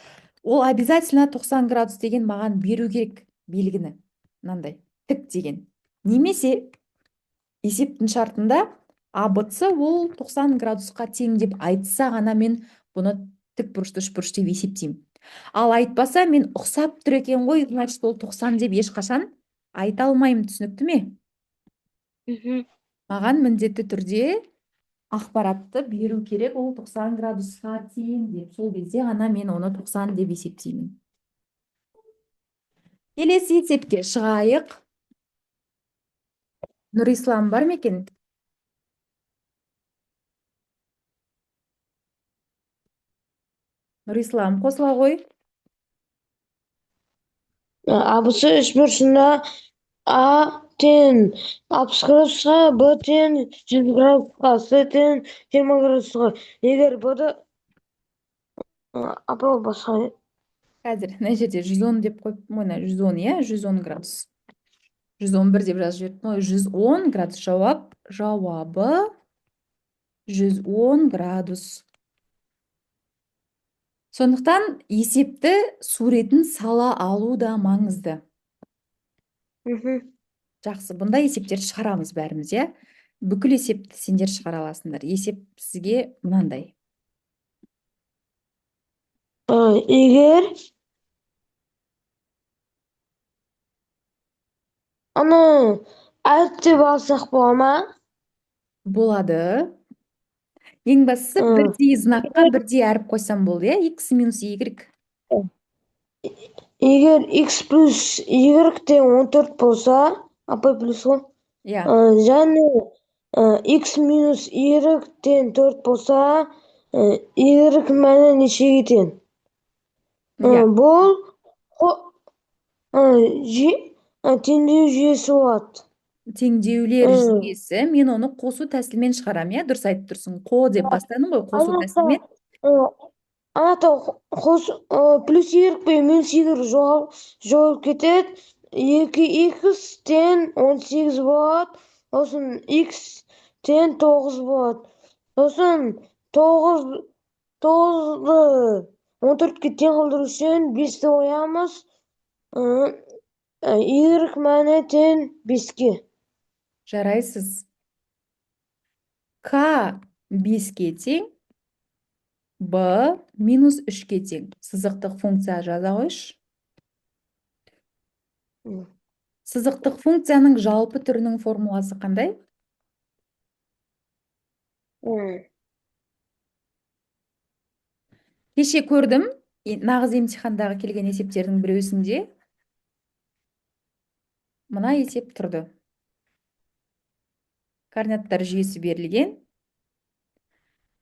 Ол обязательно 90 градус деген маған беру керек белгіні. Мынандай. Тік деген. Немесе есептің шартында АБЦ ол 90 градусқа тең деп айтса ғана мен бұны тік бұрышты үшбұрыш деп есептеймін. Ал айтпаса мен ұқсап тұр екен ғой, значит ол 90 деп ешқашан айта алмаймын, түсінікті ме? Маған міндетті түрде ақпаратты беру керек, ол 90 градусқа тең деп. Сол кезде ғана мен оны 90 деп есептеймін. Келесі есепке шығайық. Нұрислам бар ма екен? Нұрислам, қосыла ғой. Абысы үшбұрышында А тең 60 градусқа, Б тең 100 градусқа, С тең 20 градусқа. Егер Б-ді апа басқа. Қазір, мына жерде 110 деп қойып, мойна 110, иә, 110 градус. 111 деп жазып жіберіппін ғой, 110 градус жауабы 110 градус. Сондықтан есепті суретін сала алу да маңызды. Жақсы, бұнда есептер шығарамыз бәріміз, иә? Бүкіл есепті сендер шығара аласыңдар. Есеп сізге мынандай. Егер аны әріп деп алсақ бола ма? Болады. Ең бастысы бірдей знакқа бірдей әріп қойсам болды, иә? X минус Y. Егер X плюс Y тең 14 болса, апа плюс ғой. Иә. Және X минус Y тең 4 болса, Y мәні нешеге тең? Иә. Бұл Теңдеу жүйесі болады. Теңдеулер жүйесі. Мен оны қосу тәсілмен шығарам, иә? Дұрыс айтып тұрсың. Де бастадың ғой, қосу тәсілмен. Плюс y пен минус y жоғалып кетеді. 2x тен 18 болады. Сосын x тен 9 болады. Сосын 9-ды 14-ке тең қылдыру үшін 5-ті қоямыз. Y мәні тен 5-ке. Жарайсыз. К 5-ке тең, b минус 3-ке тең. Сызықтық функция жаза қойшы. Сызықтық функцияның жалпы түрінің формуласы қандай? Кеше көрдім, нағыз емтихандағы келген есептердің біреусінде мына есеп тұрды. Координаттар жүйесі берілген.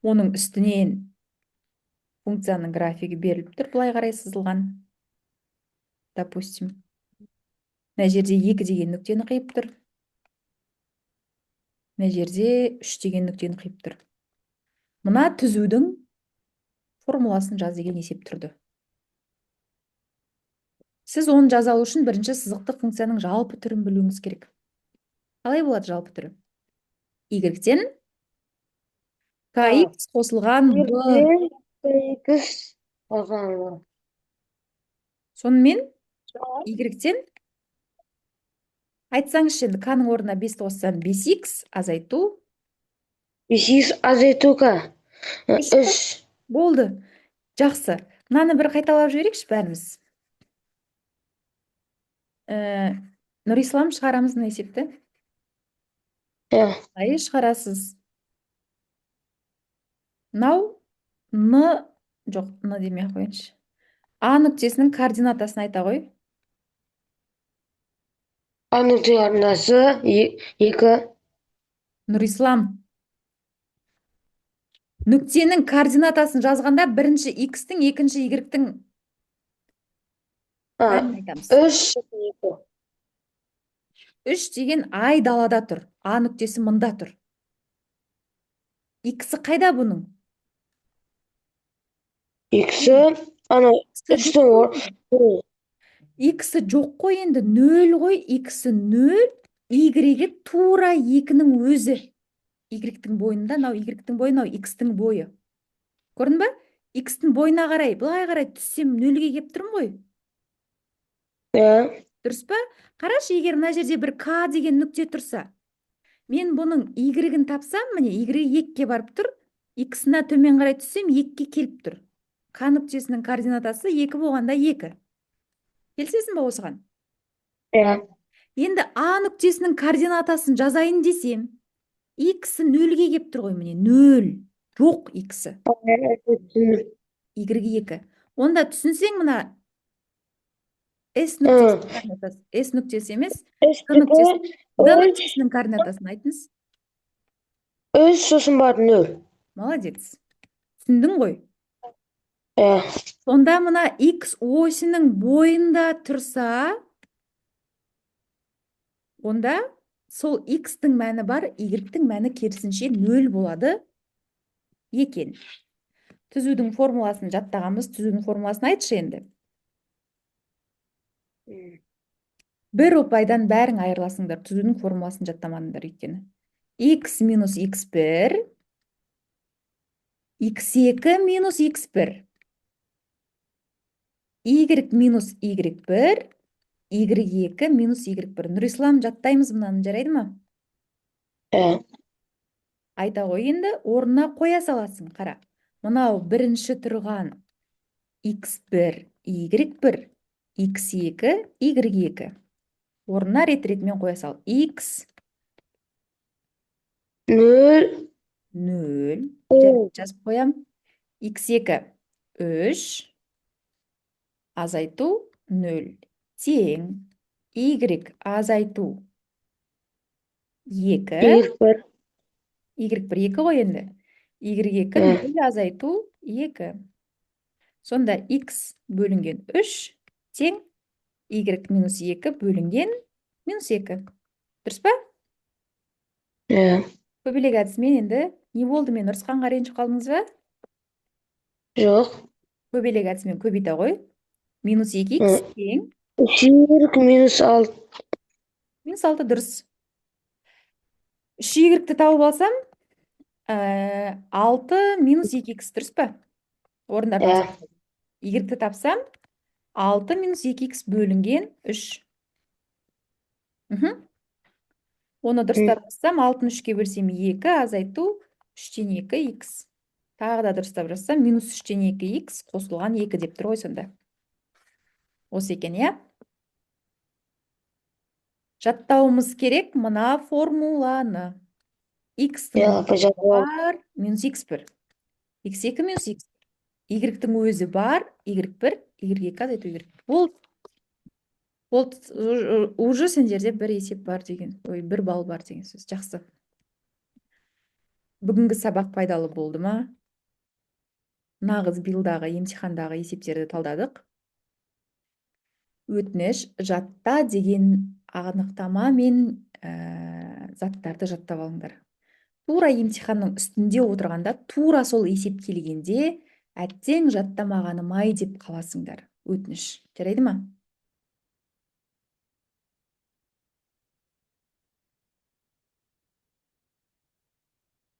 Оның үстінен функцияның графигі беріліп тұр, былай қарай сызылған. Допустим. Мына жерде 2 деген нүктені қиып тұр. Мына жерде 3 деген нүктені қиып тұр. Мына түзудің формуласын жаз деген есеп тұрды. Сіз оны жаза алу үшін бірінші сызықтық функцияның жалпы түрін білуіңіз керек. Қалай болады жалпы түрі? Y-тен kx қосылған b. kx қосылған. Сонымен Y-тен айтсаңызшы енді k-ның орнына 5-ті қоссам 5x азайту. 5x азайту k. 3. Болды. Жақсы. Мынаны бір қайталап жіберейікші бәріміз. Нұрислам, шығарамыз мына есепті. Қай шығарасыз? Мынау жоқ, демей қойыншы. А нүктесінің координатасын айта ғой. А нүкте координатасы 2. Нұрислам. Нүктенің координатасын жазғанда бірінші x-тің, екінші y-тің айтамыз. 3. 3 деген ай далада тұр. А нүктесі мында тұр. X-і қайда бұның? X-і X-і жоқ қой енді, 0 ғой. X-і 0, Y-і тура 2-нің өзі. Y-тің бойында, Y-тің бойы, X-тің бойы. Көрдің ба? X-тің бойына қарай, былай қарай түссем 0-ге кеп тұрмын ғой. Дұрыс па? Қарашы, егер мына жерде бір К деген нүкте тұрса, мен бұның Y-ін тапсам, міне, Y 2-ке барып тұр, X-на төмен қарай түссем 2-ке келіп тұр. К нүктесінің координатасы 2 болғанда 2. Келсесің ба осыған? Енді А нүктесінің координатасын жазайын десем, X-і 0-ге кеп тұр ғой, міне, 0. Жоқ X-і. Y 2. Онда түсінсең мына S нүктесі емес, D нүктесінің координатасын айтыңыз. 3 сосын бар 0. Молодец. Түсіндің ғой? Сонда мына X осінің бойында тұрса, онда сол X-тің мәні бар, Y-тің мәні керісінше 0 болады екен. Түзудің формуласын жаттағанбыз, түзудің формуласын айтшы енді. Бір ұпайдан бәрің айырыласыңдар, түзудің формуласын жаттамадыңдар екен. X минус X1, X2 минус X1, Y минус Y1, Y2 минус Y1. Нұрислам, жаттаймыз мұнаны, жарайды ма? Айта ғой енді, орнына қоя саласың, қара. Мынау бірінші тұрған X1, Y1, X2, Y2. Орнына рет-ретмен қоя сал. X 0. 0. Жазып қоям. X2 3. Азайту 0. Тең. Y азайту 2. Y1. Y1 2 ғой енді. Y2 0 азайту 2. Сонда X бөлінген 3 тең Y минус 2 бөлінген -2. Дұрыс па? Иә. Көбелек әдісімен енді не болды, мен ұрысқанға ренжіп қалдыңыз ба? Жоқ. Көбелек әдісімен көбейте ғой. -2х тең 3y -6. -6 дұрыс. 3y-ті тауып алсам, 6 -2x дұрыс па? Орындарды Иә. ауыстырып. Y-ті тапсам, 6 -2x бөлінген 3. Оны дұрыстап жазсам, 6-ны 3-ке бөлсем 2, азайту 3-тен 2x. Тағы да дұрыстап жазсам, -3-тен 2x қосылған 2 деп тұр ғой сонда. Осы екен, иә? Жаттауымыз керек мына формуланы. X-тің Иә, апа, жазып ал. бар, -x1. x2 -x1. Y-тің өзі бар, y1, y2 азайту y1. Болды, уже сендерде бір есеп бар деген, бір балл бар деген сөз. Жақсы. Бүгінгі сабақ пайдалы болды ма? Нағыз билдағы емтихандағы есептерді талдадық. Өтініш, жатта деген анықтама мен заттарды жаттап алыңдар. Тура емтиханның үстінде отырғанда, тура сол есеп келгенде, әттең жаттамағаным ай деп қаласыңдар. Өтініш. Жарайды ма?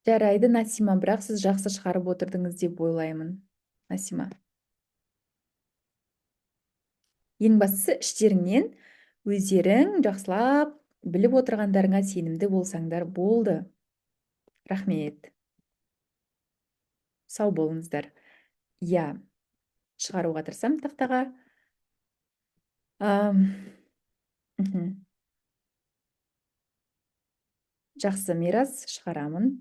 Жарайды, Насима, бірақ сіз жақсы шығарып отырдыңыз деп ойлаймын. Насима. Ең бастысы іштеріңнен өздерің жақсылап біліп отырғандарыңа сенімді болсаңдар болды. Рахмет. Сау болыңыздар. Я, шығаруға тырысам тақтаға. Жақсы, Мирас, шығарамын.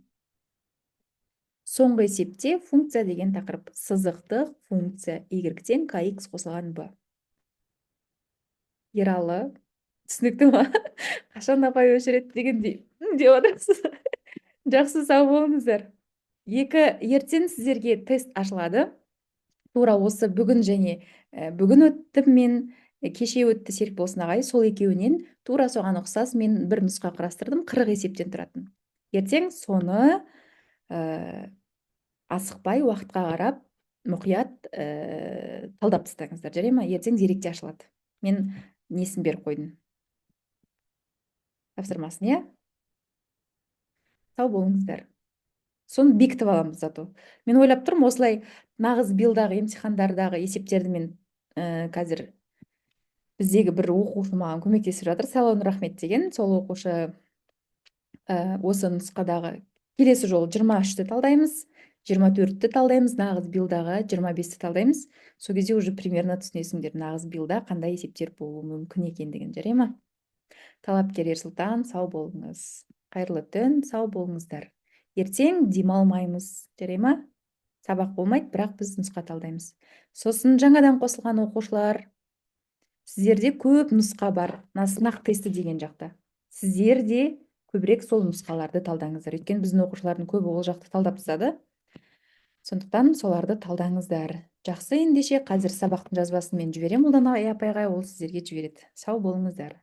Соңғы есепте функция деген тақырып. Сызықтық функция y-тен kx қосылған b. Ералы, түсінікті ма? Қашан апай өшіреді дегендей деп отырсыз. Жақсы, сау болыңыздар. Ертең сіздерге тест ашылады. Тура осы бүгін және бүгін өтті мен кеше өтті Серік болсын ағай, сол екеуінен тура соған ұқсас мен бір нұсқа құрастырдым, 40 есептен тұратын. Ертең соны асықпай уақытқа қарап мұқият талдап тастаңыздар, жарай ма? Ертең зеректе ашылады. Мен несін беріп қойдым. Тапсырмасын, иә? Сау болыңыздар. Соны бекітіп аламыз зато. Мен ойлап тұрмын, осылай нағыз билдағы емтихандардағы есептерді мен қазір біздегі бір оқушы маған көмектесіп жатыр, Салон рахмет деген. Сол оқушы осы нұсқадағы келесі жолы 23-ті талдаймыз, 24-ті талдаймыз, нағыз билдағы 25-ті талдаймыз. Сол кезде уже примерно түсінесіңдер, нағыз билда қандай есептер болуы мүмкін екендігін, жарай ма? Талапкер Ерсұлтан, сау болыңыз. Қайырлы түн, сау болыңыздар. Ертең демалмаймыз, жарай ма? Сабақ болмайды, бірақ біз нұсқа талдаймыз. Сосын жаңадан қосылған оқушылар, сіздерде көп нұсқа бар, сынақ тесті деген жақта. Сіздерде көбірек сол нұсқаларды талдаңыздар. Өйткені біздің оқушылардың көбі ол жақты талдап тастады. Сондықтан соларды талдаңыздар. Жақсы, ендеше қазір сабақтың жазбасын мен жіберем Ұлдана апайға, ол сіздерге жібереді. Сау болыңыздар.